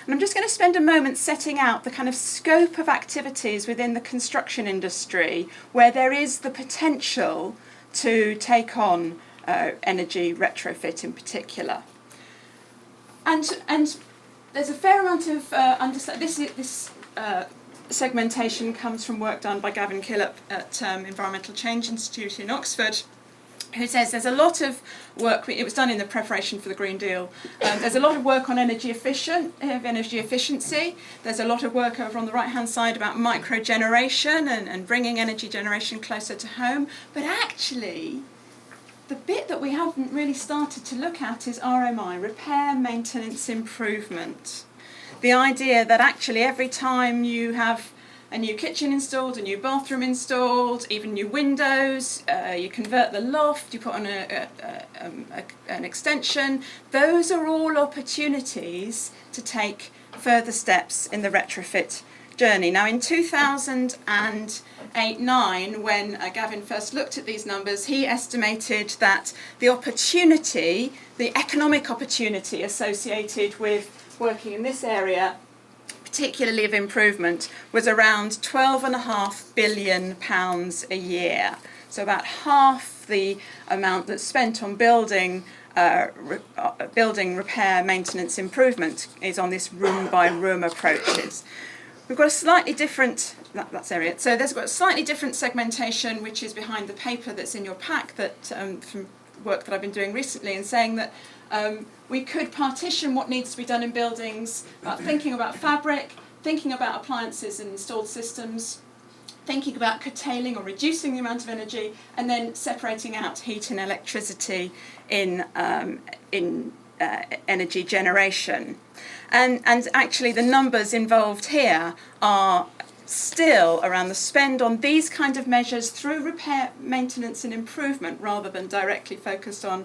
S5: And I'm just going to spend a moment setting out the kind of scope of activities within the construction industry where there is the potential to take on energy retrofit in particular. And there's a fair amount of this segmentation comes from work done by Gavin Killip at Environmental Change Institute in Oxford, who says there's a lot of work, it was done in the preparation for the Green Deal, there's a lot of work on energy efficiency, there's a lot of work over on the right hand side about micro-generation and bringing energy generation closer to home, but actually the bit that we haven't really started to look at is RMI, repair, maintenance, improvement. The idea that actually every time you have a new kitchen installed, a new bathroom installed, even new windows, you convert the loft, you put on an extension, those are all opportunities to take further steps in the retrofit journey. Now in 2008-9, when Gavin first looked at these numbers, he estimated that the opportunity, the economic opportunity associated with working in this area, particularly of improvement, was around £12.5 billion a year. So about half the amount that's spent on building, repair, maintenance, improvement is on this room-by-room approaches. We've got a slightly different, that's area. So there's got a slightly different segmentation, which is behind the paper that's in your pack, that from work that I've been doing recently, and saying that we could partition what needs to be done in buildings, thinking about fabric, thinking about appliances and installed systems, thinking about curtailing or reducing the amount of energy, and then separating out heat and electricity in energy generation. And actually the numbers involved here are still around the spend on these kind of measures through repair, maintenance and improvement, rather than directly focused on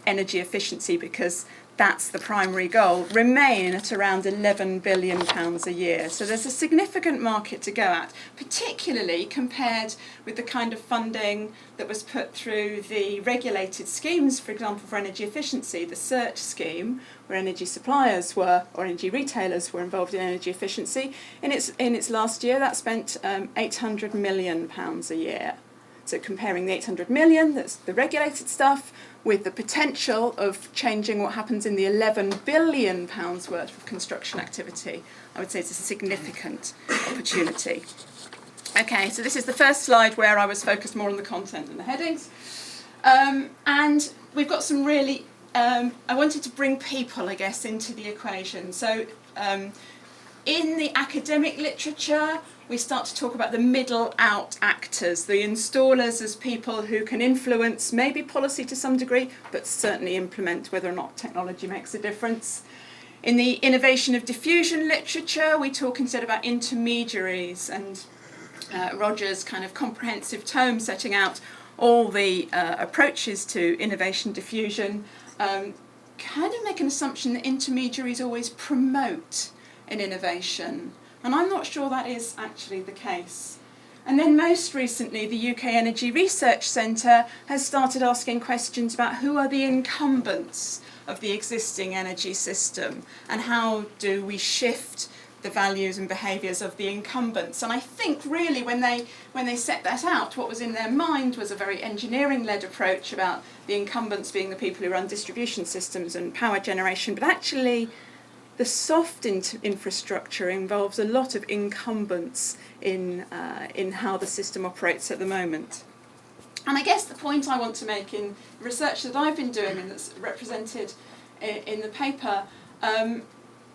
S5: energy efficiency, because that's the primary goal, remain at around £11 billion a year. So there's a significant market to go at, particularly compared with the kind of funding that was put through the regulated schemes, for example, for energy efficiency, the CERT scheme, where energy suppliers were, or energy retailers were involved in energy efficiency. In its last year, that spent £800 million a year. So comparing the 800 million, that's the regulated stuff, with the potential of changing what happens in the £11 billion worth of construction activity, I would say it's a significant opportunity. Okay, so this is the first slide where I was focused more on the content than the headings. And we've got some really, I wanted to bring people, I guess, into the equation. So in the academic literature, we start to talk about the middle out actors, the installers as people who can influence maybe policy to some degree, but certainly implement whether or not technology makes a difference. In the innovation of diffusion literature, we talk instead about intermediaries, and Roger's kind of comprehensive tome setting out all the approaches to innovation diffusion kind of make an assumption that intermediaries always promote an innovation. And I'm not sure that is actually the case. And then most recently, the UK Energy Research Centre has started asking questions about who are the incumbents of the existing energy system, and how do we shift the values and behaviours of the incumbents. And I think really when they set that out, what was in their mind was a very engineering-led approach about the incumbents being the people who run distribution systems and power generation, but actually the soft infrastructure involves a lot of incumbents in how the system operates at the moment. And I guess the point I want to make in research that I've been doing and that's represented in the paper,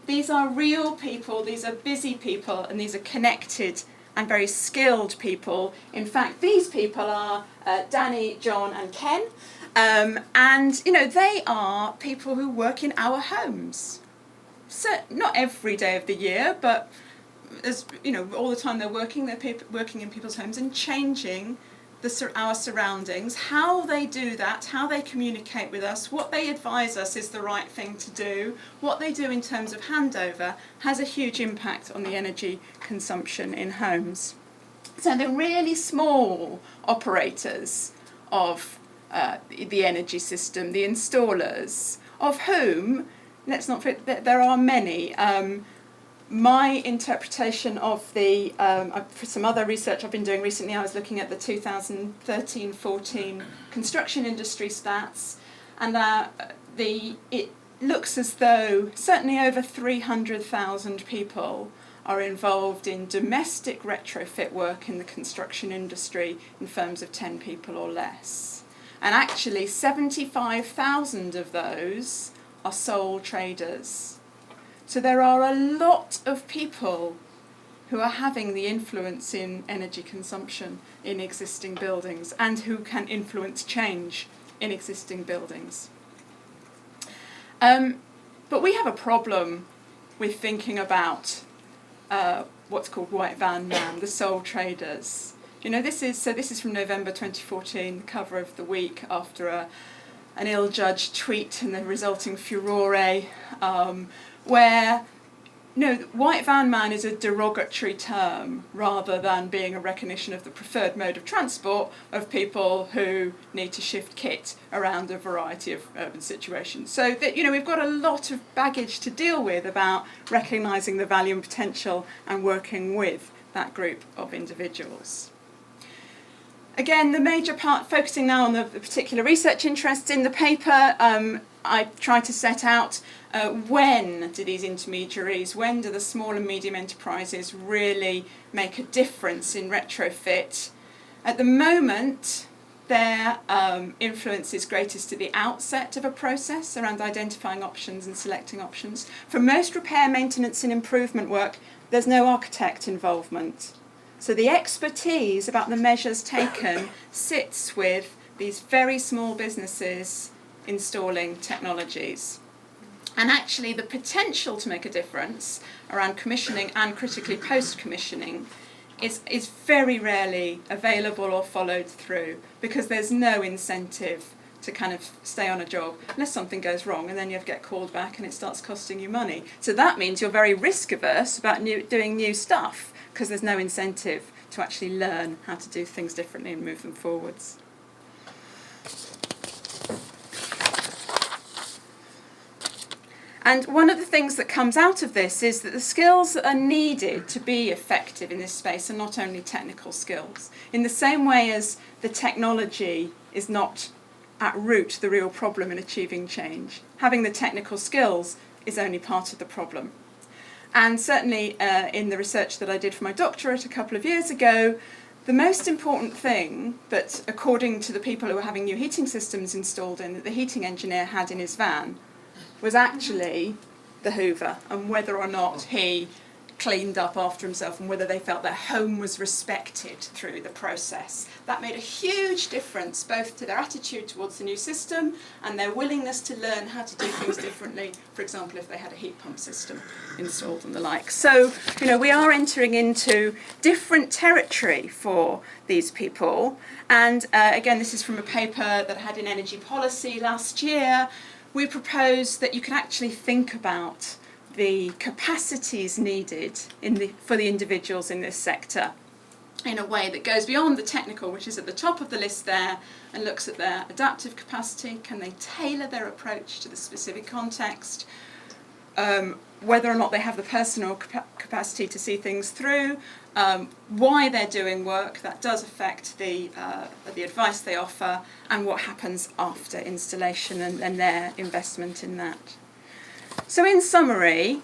S5: these are real people, these are busy people, and these are connected and very skilled people. In fact, these people are Danny, John and Ken, and they are people who work in our homes. So not every day of the year, but as all the time they're working in people's homes and changing our surroundings. How they do that, how they communicate with us, what they advise us is the right thing to do, what they do in terms of handover has a huge impact on the energy consumption in homes. So the really small operators of the energy system, the installers, of whom, let's not forget, there are many. My interpretation of for some other research I've been doing recently, I was looking at the 2013-14 construction industry stats, and it looks as though certainly over 300,000 people are involved in domestic retrofit work in the construction industry in firms of 10 people or less. And actually 75,000 of those are sole traders. So there are a lot of people who are having the influence in energy consumption in existing buildings and who can influence change in existing buildings. But we have a problem with thinking about what's called white van man, the sole traders. This is from November 2014, the cover of The Week, after an ill-judged tweet and the resulting furore, where white van man is a derogatory term rather than being a recognition of the preferred mode of transport of people who need to shift kit around a variety of urban situations. So that we've got a lot of baggage to deal with about recognising the value and potential and working with that group of individuals. Again, the major part, focusing now on the particular research interests in the paper, I tried to set out when do these intermediaries, when do the small and medium enterprises really make a difference in retrofit? At the moment, their influence is greatest at the outset of a process around identifying options and selecting options. For most repair, maintenance and improvement work, there's no architect involvement. So the expertise about the measures taken sits with these very small businesses installing technologies. And actually the potential to make a difference around commissioning and critically post-commissioning is very rarely available or followed through, because there's no incentive to kind of stay on a job unless something goes wrong, and then you have to get called back and it starts costing you money. So that means you're very risk averse about doing new stuff, because there's no incentive to actually learn how to do things differently and move them forwards. And one of the things that comes out of this is that the skills that are needed to be effective in this space are not only technical skills. In the same way as the technology is not at root the real problem in achieving change, having the technical skills is only part of the problem. And certainly in the research that I did for my doctorate a couple of years ago, the most important thing that, according to the people who were having new heating systems installed in, that the heating engineer had in his van, was actually the Hoover, and whether or not he cleaned up after himself and whether they felt their home was respected through the process. That made a huge difference both to their attitude towards the new system and their willingness to learn how to do things differently, for example if they had a heat pump system installed and the like. So, we are entering into different territory for these people, and again this is from a paper that I had in Energy Policy last year. We proposed that you can actually think about the capacities needed for the individuals in this sector in a way that goes beyond the technical, which is at the top of the list there, and looks at their adaptive capacity. Can they tailor their approach to the specific context? whether or not they have the personal capacity to see things through, why they're doing work that does affect the advice they offer, and what happens after installation and their investment in that. So in summary,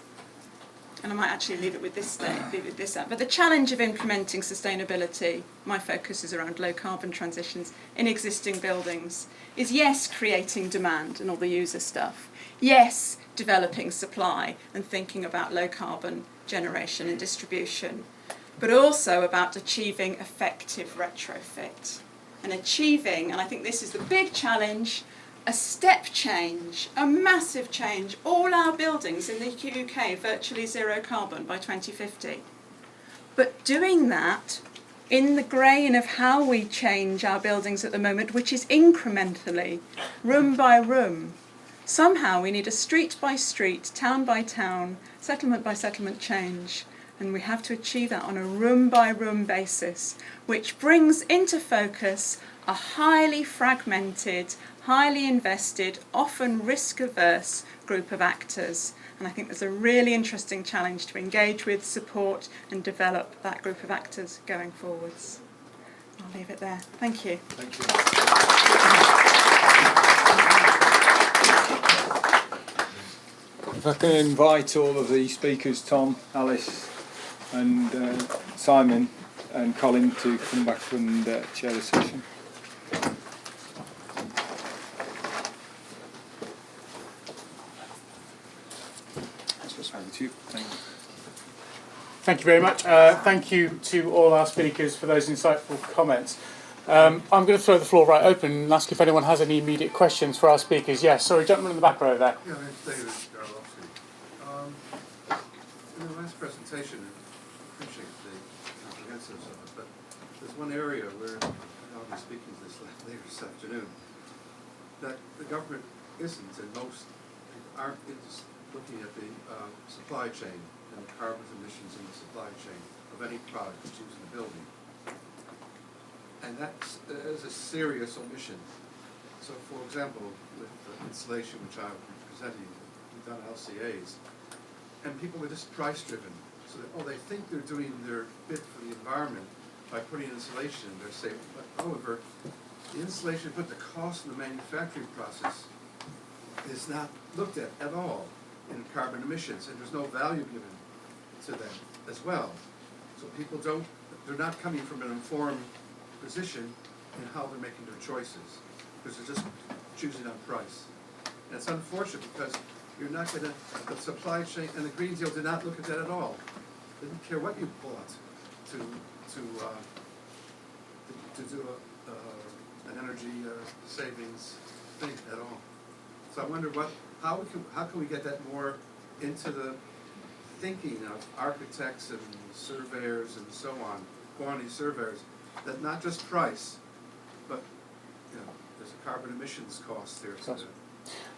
S5: and I might actually leave it with this up, but the challenge of implementing sustainability, my focus is around low carbon transitions in existing buildings, is yes, creating demand and all the user stuff, yes, developing supply and thinking about low carbon generation and distribution, but also about achieving effective retrofit and achieving, and I think this is the big challenge, a step change, a massive change, all our buildings in the UK virtually zero carbon by 2050. But doing that in the grain of how we change our buildings at the moment, which is incrementally, room by room. Somehow we need a street by street, town by town, settlement by settlement change, and we have to achieve that on a room by room basis, which brings into focus a highly fragmented, highly invested, often risk-averse group of actors. And I think there's a really interesting challenge to engage with, support and develop that group of actors going forwards. I'll leave it there. Thank you.
S4: Thank you.
S1: If I can invite all of the speakers, Tom, Alice and Simon and Colin, to come back and chair the session.
S2: Thank you very much. Thank you to all our speakers for those insightful comments. I'm going to throw the floor right open and ask if anyone has any immediate questions for our speakers. Yes, sorry, gentleman in the back row there.
S7: Yeah, my name's David Garlowski. In the last presentation, I appreciate the comprehensiveness of it, but there's one area where I'll be speaking to this later this afternoon, that the government isn't, and most aren't looking at the supply chain and carbon emissions in the supply chain of any product that's used in the building. And that is a serious omission. So, for example, with insulation, which I'll be presenting, we've done LCAs, and people are just price-driven. So that, they think they're doing their bit for the environment by putting insulation in their safe. But however, the insulation, but the cost of the manufacturing process is not looked at all in carbon emissions, and there's no value given to them as well. So people they're not coming from an informed position in how they're making their choices, because they're just choosing on price. And it's unfortunate because you're not going to, the supply chain and the Green Deal did not look at that at all. They didn't care what you bought to do an energy savings thing at all. So I wonder how can we get that more into the thinking of architects and surveyors and so on, quantity surveyors, that not just price, but there's a carbon emissions cost there.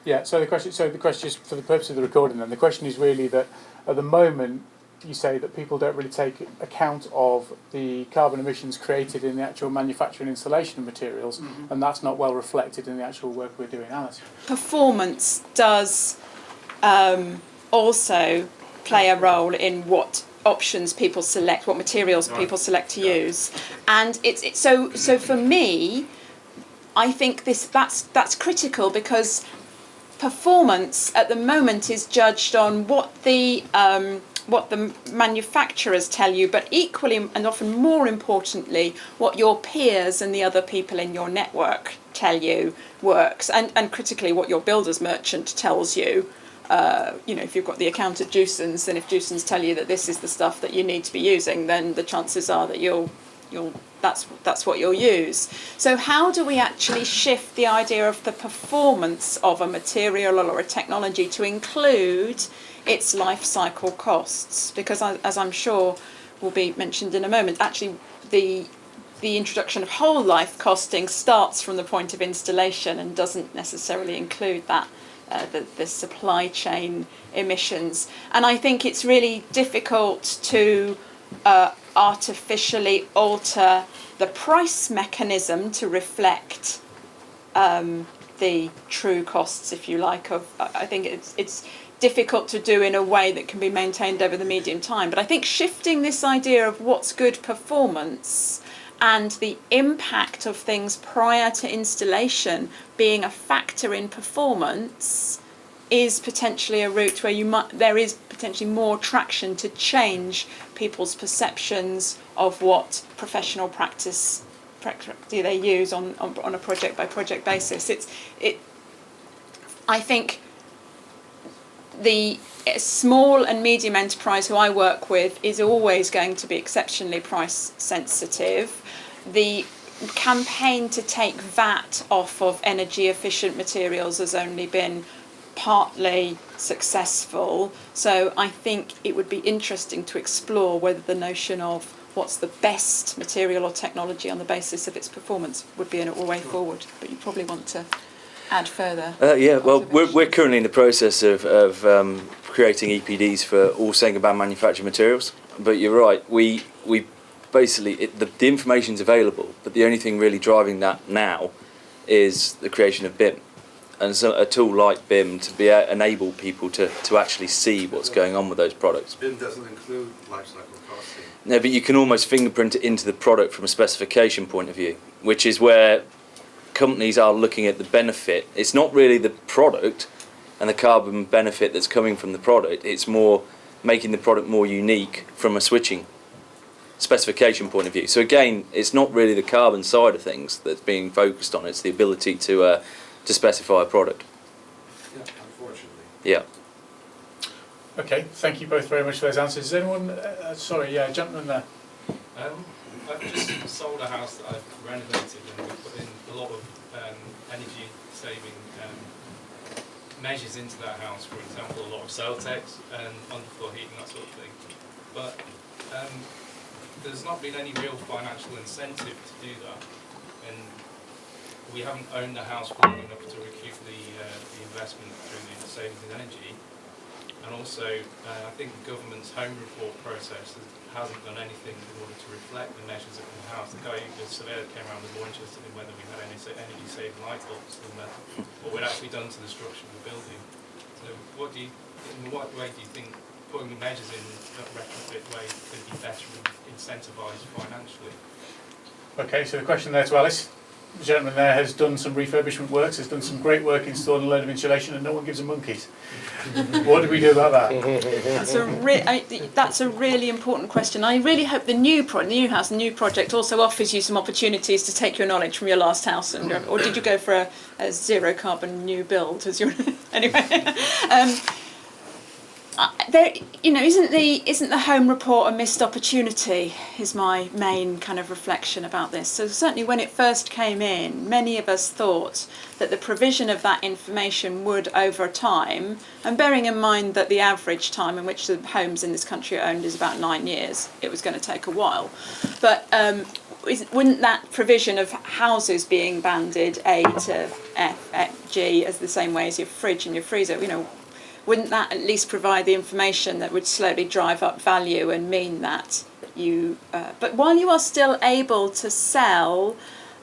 S2: Yeah. So the question, just for the purpose of the recording, then the question is really that at the moment you say that people don't really take account of the carbon emissions created in the actual manufacturing and installation of materials, and that's not well reflected in the actual work we're doing, Alice.
S5: Performance does also play a role in what options people select, what materials people select to use, and it's so for me, I think that's critical, because performance at the moment is judged on what the manufacturers tell you, but equally and often more importantly, what your peers and the other people in your network tell you works, and critically what your builder's merchant tells you. If you've got the account at Jewson's, then if Jewson's tell you that this is the stuff that you need to be using, then the chances are that that's what you'll use. So how do we actually shift the idea of the performance of a material or a technology to include its life cycle costs? Because as I'm sure will be mentioned in a moment, actually the introduction of whole life costing starts from the point of installation and doesn't necessarily include that the supply chain emissions. And I think it's really difficult to artificially alter the price mechanism to reflect the true costs, if you like, of. I think it's difficult to do in a way that can be maintained over the medium time. But I think shifting this idea of what's good performance and the impact of things prior to installation being a factor in performance is potentially a route where there is potentially more traction to change people's perceptions of what professional practice do they use on a project by project basis. I think the small and medium enterprise who I work with is always going to be exceptionally price sensitive. The campaign to take VAT off of energy efficient materials has only been partly successful, so I think it would be interesting to explore whether the notion of what's the best material or technology on the basis of its performance would be a way forward. But you probably want to add further.
S3: Yeah, well, we're currently in the process of creating EPDs for all Saint-Gobain manufactured materials. But you're right, we basically, the information's available, but the only thing really driving that now is the creation of BIM. And so a tool like BIM to enable people to actually see what's going on with those products.
S7: BIM doesn't include life cycle costing.
S3: No, but you can almost fingerprint it into the product from a specification point of view, which is where companies are looking at the benefit. It's not really the product and the carbon benefit that's coming from the product, it's more making the product more unique from a switching specification point of view. So again, it's not really the carbon side of things that's being focused on, it's the ability to specify a product.
S7: Yeah, unfortunately.
S3: Yeah.
S2: Okay, thank you both very much for those answers. Is anyone, gentleman there.
S8: I've just sold a house that I've renovated and we put in a lot of energy saving measures into that house, for example a lot of cell techs and underfloor heating, that sort of thing. But there's not been any real financial incentive to do that, and we haven't owned the house for long enough to recoup the investment through the savings in energy. And also, I think the government's home report process hasn't done anything in order to reflect the measures in the house. The surveyor that came around was more interested in whether we had any energy-saving light bulbs than what we'd actually done to the structure of the building. So, in what way do you think putting the measures in that retrofit way could be better incentivised financially?
S2: Okay, so the question there to Alice. The gentleman there has done some refurbishment works, has done some great work installing a load of insulation, and no one gives him monkeys. What do we do about that?
S5: That's a really important question. I really hope the new project also offers you some opportunities to take your knowledge from your last house, or did you go for a zero carbon new build as your anyway? Isn't the home report a missed opportunity, is my main kind of reflection about this. So certainly when it first came in, many of us thought that the provision of that information would over time, and bearing in mind that the average time in which the homes in this country are owned is about 9 years, it was going to take a while. But wouldn't that provision of houses being banded A to F, G as the same way as your fridge and your freezer, wouldn't that at least provide the information that would slowly drive up value and mean that you... but while you are still able to sell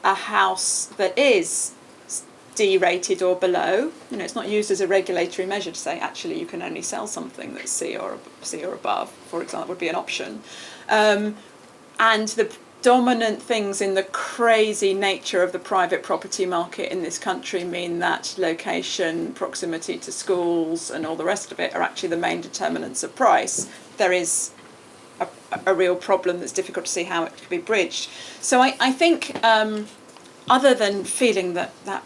S5: a house that is D-rated or below, it's not used as a regulatory measure to say actually you can only sell something that's C or above, for example, would be an option. And the dominant things in the crazy nature of the private property market in this country mean that location, proximity to schools and all the rest of it are actually the main determinants of price. There is a real problem that's difficult to see how it could be bridged. So I think other than feeling that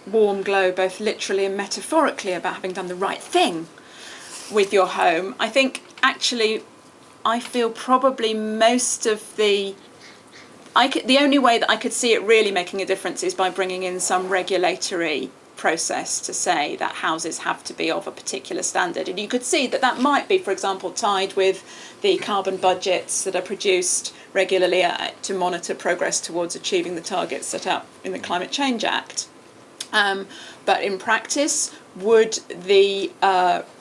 S5: warm glow both literally and metaphorically about having done the right thing with your home, I think actually I feel probably most of the only way that I could see it really making a difference is by bringing in some regulatory process to say that houses have to be of a particular standard. And you could see that might be, for example, tied with the carbon budgets that are produced regularly to monitor progress towards achieving the targets set out in the Climate Change Act. But in practice, would the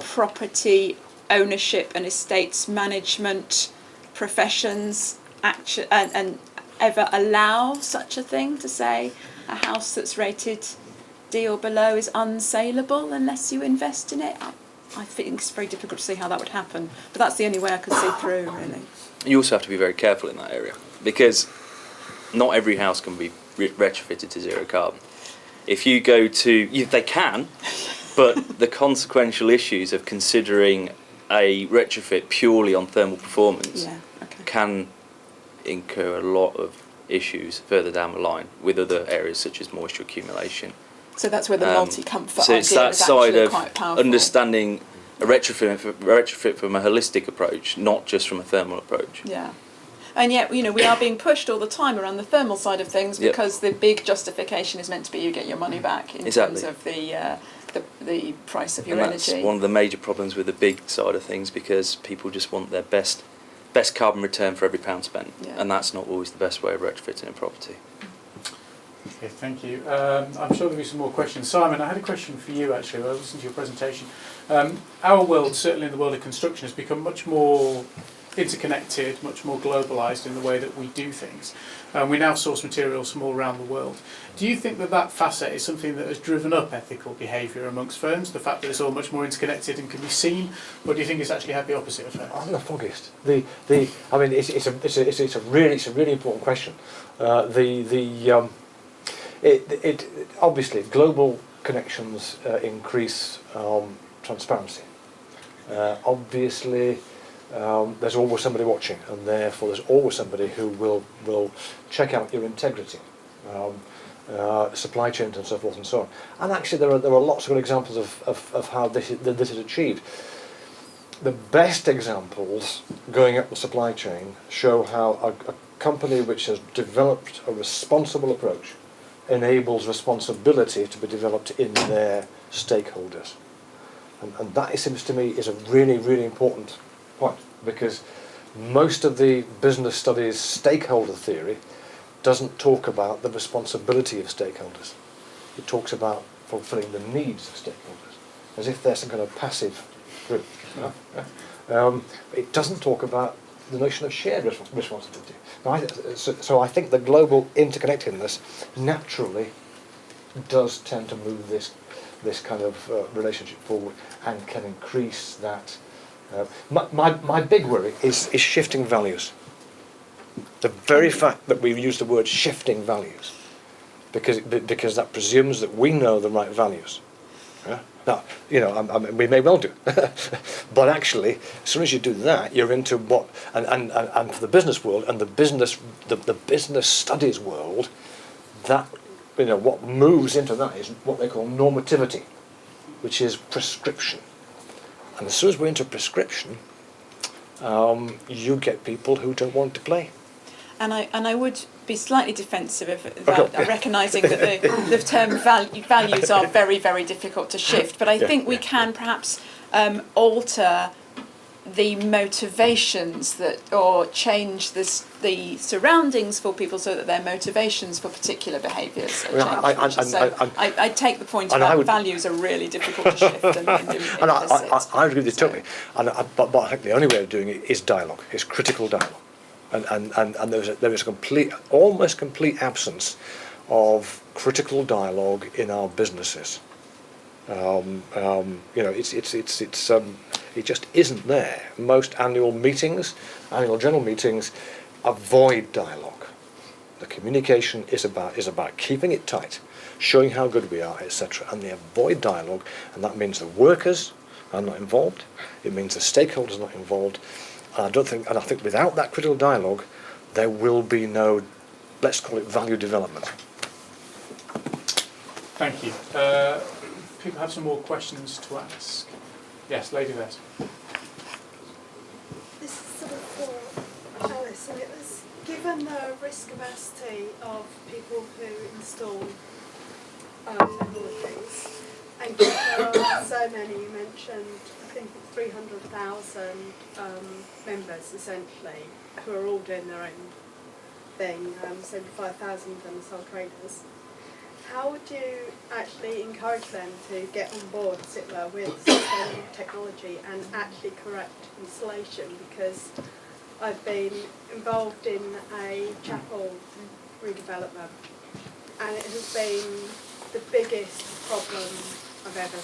S5: property ownership and estates management professions and ever allow such a thing, to say a house that's rated D or below is unsaleable unless you invest in it? I think it's very difficult to see how that would happen. But that's the only way I could see through, really.
S3: You also have to be very careful in that area, because not every house can be retrofitted to zero carbon. If you go to, they can, but the consequential issues of considering a retrofit purely on thermal performance can incur a lot of issues further down the line with other areas such as moisture accumulation.
S5: So that's where the multi-comfort
S3: so it's
S5: idea
S3: that
S5: is
S3: side
S5: actually
S3: of
S5: quite powerful.
S3: understanding a retrofit from a holistic approach, not just from a thermal approach.
S5: Yeah. And yet, we are being pushed all the time around the thermal side of things, because the big justification is meant to be you get your money back in terms of the price of your energy.
S3: That's one of the major problems with the big side of things, because people just want their best carbon return for every pound spent, and that's not always the best way of retrofitting a property.
S2: Okay, thank you. I'm sure there'll be some more questions. Simon, I had a question for you actually. I listened to your presentation. Our world, certainly in the world of construction, has become much more interconnected, much more globalised in the way that we do things. We now source materials from all around the world. Do you think that facet is something that has driven up ethical behaviour amongst firms, the fact that it's all much more interconnected and can be seen, or do you think it's actually had the opposite effect?
S4: I'm the foggiest. I mean, it's a really important question. It obviously global connections increase transparency. Obviously, there's always somebody watching, and therefore there's always somebody who will check out your integrity, supply chains and so forth and so on. And actually, there are lots of good examples of how this is achieved. The best examples going up the supply chain show how a company which has developed a responsible approach enables responsibility to be developed in their stakeholders. And that, it seems to me, is a really, really important point, because most of the business studies stakeholder theory doesn't talk about the responsibility of stakeholders. It talks about fulfilling the needs of stakeholders, as if they're some kind of passive group. It doesn't talk about the notion of shared responsibility. So I think the global interconnectedness naturally does tend to move this kind of relationship forward, and can increase that. My big worry is shifting values. The very fact that we use the word shifting values, because that presumes that we know the right values. Yeah? Now, we may well do, but actually, as soon as you do that, you're into what, and for the business world and the business studies world, that what moves into that is what they call normativity, which is prescription. And as soon as we're into prescription, you get people who don't want to play.
S5: And I would be slightly defensive about recognising that the term values are very, very difficult to shift. But I think we can perhaps alter the motivations or change the surroundings for people so that their motivations for particular behaviours are changed. I take the point about values are really difficult to shift. And
S4: I agree with you totally. But I think the only way of doing it is dialogue. It's critical dialogue. And there is a almost complete absence of critical dialogue in our businesses. It just isn't there. Most annual general meetings, avoid dialogue. The communication is about keeping it tight, showing how good we are, etc. And they avoid dialogue, and that means the workers are not involved. It means the stakeholders are not involved. And I think without that critical dialogue, there will be no, let's call it, value development.
S2: Thank you. People have some more questions to ask. Yes, lady there.
S9: This is sort of for Alice, and it was given the risk aversity of people who install technologies, and there are so many, you mentioned, I think 300,000 members essentially, who are all doing their own thing, 75,000 of them are sole traders. How would you actually encourage them to get on board, as it were, with sustainable technology and actually correct installation? Because I've been involved in a chapel redevelopment, and it has been the biggest problem I've ever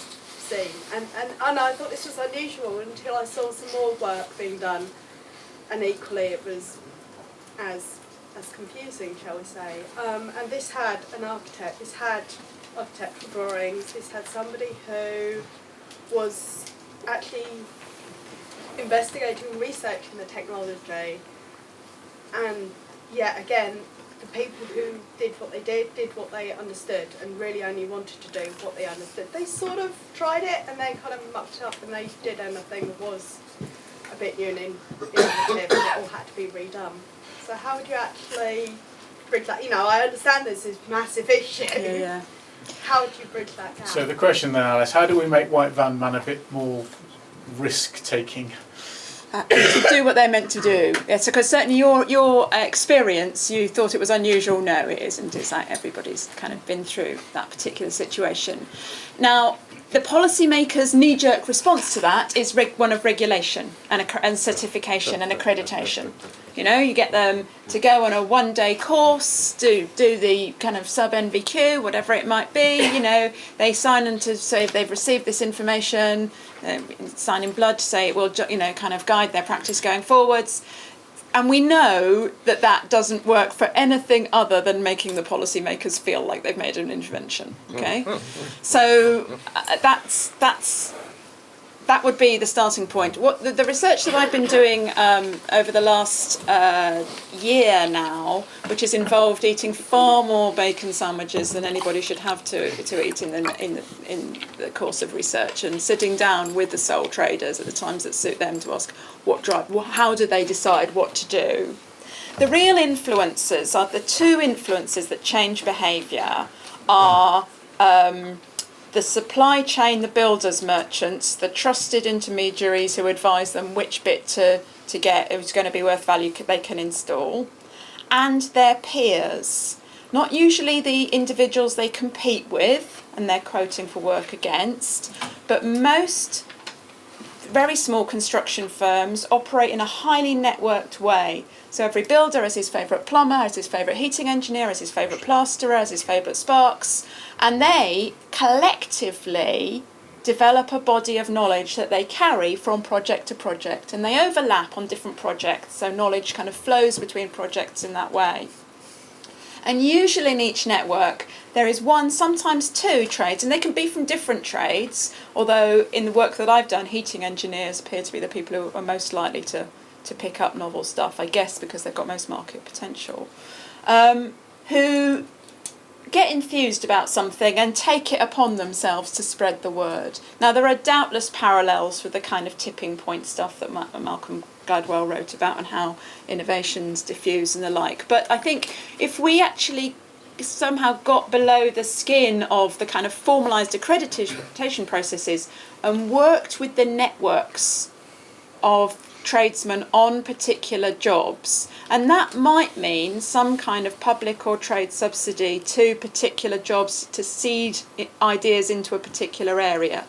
S9: seen. And I thought this was unusual until I saw some more work being done, and equally it was as confusing, shall we say. And this had an architect, this had architectural drawings, this had somebody who was actually investigating and researching the technology, and yet again, the people who did what they understood, and really only wanted to do what they understood. They sort of tried it and then kind of mucked up, and they did anything that was a bit new and innovative, and it all had to be redone. So how would you actually bridge that? You know, I understand this is a massive issue.
S5: Yeah.
S9: How would you bridge that gap?
S2: So the question then, Alice, how do we make White Van Man a bit more risk-taking?
S5: To do what they're meant to do. Yes, because certainly your experience, you thought it was unusual. No, it isn't. It's like everybody's kind of been through that particular situation. Now, the policymakers' knee-jerk response to that is one of regulation and certification and accreditation. You know, you get them to go on a one-day course, do the kind of sub-NVQ, whatever it might be. You know, they sign in to say they've received this information, sign in blood to say it will, you know, kind of guide their practice going forwards. And we know that that doesn't work for anything other than making the policymakers feel like they've made an intervention. Okay, so that would be the starting point. What the research that I've been doing over the last year now, which has involved eating far more bacon sandwiches than anybody should have to eat in the course of research, and sitting down with the sole traders at the times that suit them to ask how do they decide what to do. The real influences are the two influences that change behaviour are the supply chain, the builders, merchants, the trusted intermediaries who advise them which bit to get, who's going to be worth value they can install, and their peers. Not usually the individuals they compete with and they're quoting for work against, but most very small construction firms operate in a highly networked way. So every builder has his favourite plumber, has his favourite heating engineer, has his favourite plasterer, has his favourite sparks, and they collectively develop a body of knowledge that they carry from project to project, and they overlap on different projects, so knowledge kind of flows between projects in that way. And usually in each network there is one, sometimes two trades, and they can be from different trades, although in the work that I've done, heating engineers appear to be the people who are most likely to pick up novel stuff, I guess because they've got most market potential, who get enthused about something and take it upon themselves to spread the word. Now, there are doubtless parallels with the kind of tipping point stuff that Malcolm Gladwell wrote about and how innovations diffuse and the like. But I think if we actually somehow got below the skin of the kind of formalised accreditation processes and worked with the networks of tradesmen on particular jobs, and that might mean some kind of public or trade subsidy to particular jobs to seed ideas into a particular area.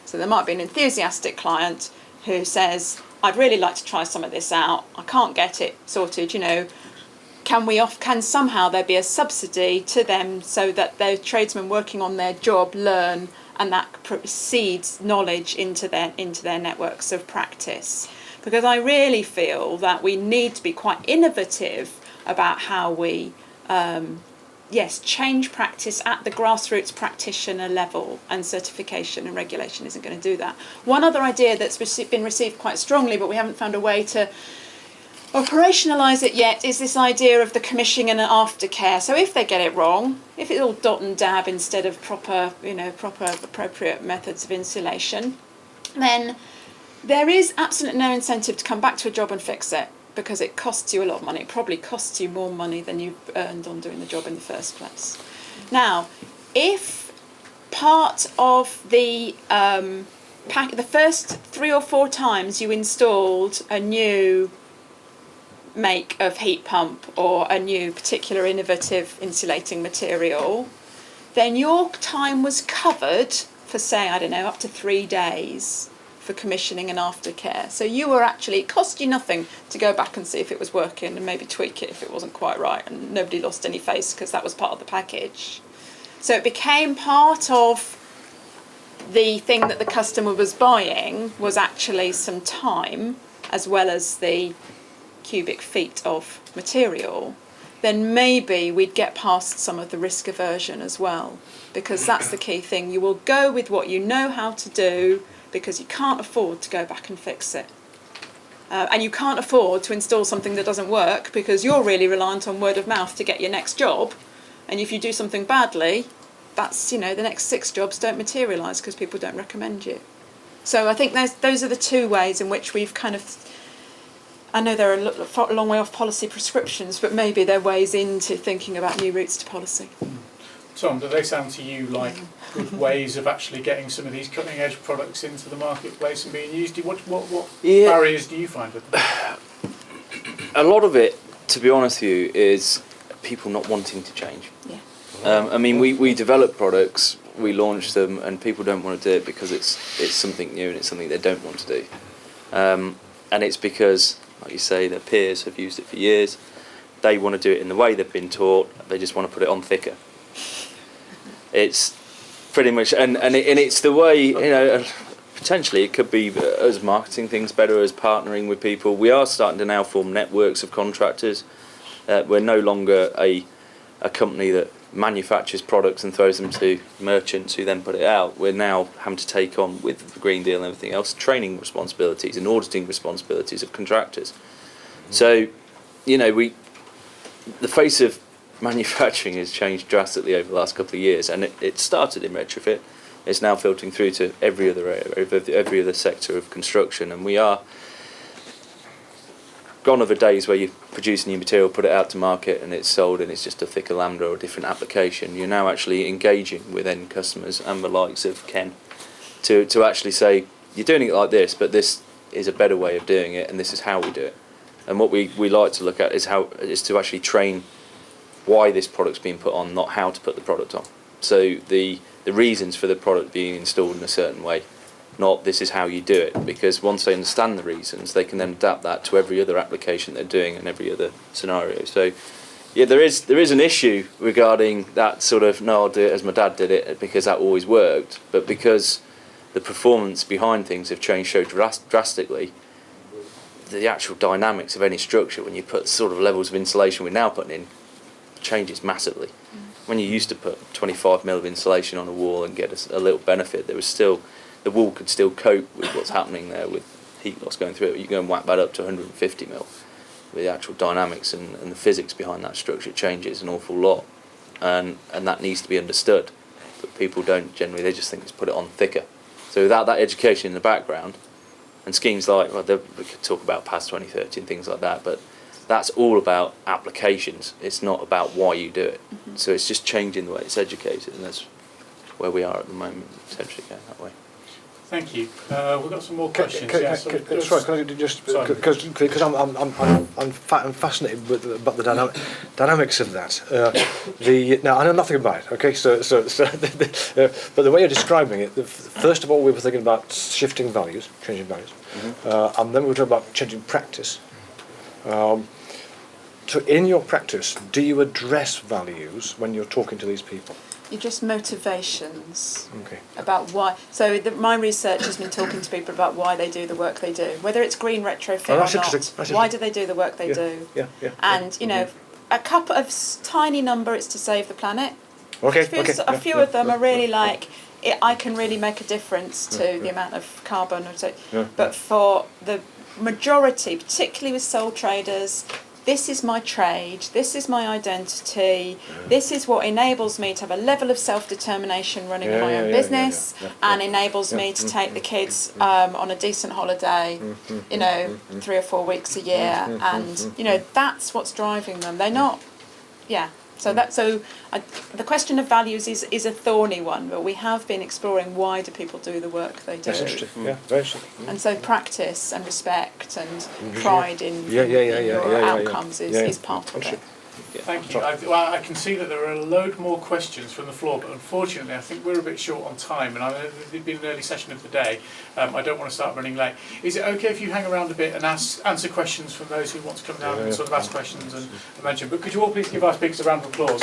S5: So there might be an enthusiastic client who says, I'd really like to try some of this out, I can't get it sorted, you know, can somehow there be a subsidy to them so that those tradesmen working on their job learn, and that seeds knowledge into their networks of practice. Because I really feel that we need to be quite innovative about how we, change practice at the grassroots practitioner level, and certification and regulation isn't going to do that. One other idea that's been received quite strongly, but we haven't found a way to operationalise it yet, is this idea of the commissioning and aftercare. So if they get it wrong, if it's all dot and dab instead of proper appropriate methods of insulation, then there is absolutely no incentive to come back to a job and fix it, because it costs you a lot of money. It probably costs you more money than you've earned on doing the job in the first place. Now, if part of the first 3 or 4 times you installed a new make of heat pump or a new particular innovative insulating material, then your time was covered for, say, I don't know, up to 3 days for commissioning and aftercare. So you were actually, it cost you nothing to go back and see if it was working and maybe tweak it if it wasn't quite right, and nobody lost any face because that was part of the package. So it became part of the thing that the customer was buying was actually some time as well as the cubic feet of material, then maybe we'd get past some of the risk aversion as well, because that's the key thing. You will go with what you know how to do because you can't afford to go back and fix it. And you can't afford to install something that doesn't work because you're really reliant on word of mouth to get your next job. And if you do something badly, that's, the next 6 jobs don't materialise because people don't recommend you. So I think those are the 2 ways in which we've kind of, I know they're a long way off policy prescriptions, but maybe they're ways into thinking about new routes to policy.
S2: Tom, do they sound to you like good ways of actually getting some of these cutting edge products into the marketplace and being used? What barriers do you find with them?
S3: A lot of it, to be honest with you, is people not wanting to change.
S5: Yeah.
S3: We develop products, we launch them, and people don't want to do it because it's something new and it's something they don't want to do. And it's because, like you say, their peers have used it for years. They want to do it in the way they've been taught. They just want to put it on thicker. It's pretty much, and it's the way, potentially it could be as marketing things better, as partnering with people. We are starting to now form networks of contractors. We're no longer a company that manufactures products and throws them to merchants who then put it out. We're now having to take on, with the Green Deal and everything else, training responsibilities and auditing responsibilities of contractors. So, the face of manufacturing has changed drastically over the last couple of years, and it started in retrofit. It's now filtering through to every other sector of construction, and we are gone are the days where you produce new material, put it out to market, and it's sold, and it's just a thicker lambda or a different application. You're now actually engaging with end customers and the likes of Ken to actually say, you're doing it like this, but this is a better way of doing it, and this is how we do it. And what we like to look at is to actually train why this product's being put on, not how to put the product on. So the reasons for the product being installed in a certain way, not this is how you do it, because once they understand the reasons, they can then adapt that to every other application they're doing and every other scenario. So yeah, there is an issue regarding that sort of, no, I'll do it as my dad did it because that always worked, but because the performance behind things have changed so drastically, the actual dynamics of any structure, when you put sort of levels of insulation we're now putting in, changes massively. When you used to put 25mm of insulation on a wall and get a little benefit, there was still, the wall could still cope with what's happening there with heat loss going through it. You go and whack that up to 150mm. The actual dynamics and the physics behind that structure changes an awful lot, and that needs to be understood. But people don't generally; they just think it's put it on thicker. So without that education in the background, and schemes like, well, we could talk about past 2030 and things like that, but that's all about applications. It's not about why you do it. Mm-hmm. So it's just changing the way it's educated, and that's where we are at the moment, potentially going that way.
S2: Thank you. We've got some more questions.
S4: Can I just because I'm fascinated about the dynamics of that. Now I know nothing about it. Okay, but the way you're describing it, first of all, we were thinking about shifting values, changing values, mm-hmm. And then we were talking about changing practice. So in your practice, do you address values when you're talking to these people?
S5: You just motivations
S4: okay.
S5: about why. So my research has been talking to people about why they do the work they do, whether it's green retrofit or not. Why do they do the work they do?
S4: Yeah.
S5: And a couple of tiny number, it's to save the planet.
S4: Okay.
S5: A few of them are really like, I can really make a difference to the amount of carbon. But for the majority, particularly with sole traders, this is my trade, this is my identity, this is what enables me to have a level of self-determination running my own business and enables me to take the kids on a decent holiday, 3 or 4 weeks a year, and that's what's driving them. They're not, the question of values is a thorny one, but we have been exploring why do people do the work they do.
S4: That's interesting. Yeah, very interesting.
S5: And so practice and respect and pride in your outcomes is part of it.
S2: Thank you. I can see that there are a load more questions from the floor, but unfortunately I think we're a bit short on time, and I know it's been an early session of the day. I don't want to start running late. Is it okay if you hang around a bit and answer questions from those who want to come down and sort of ask questions and mention? But could you all please give our speakers a round of applause?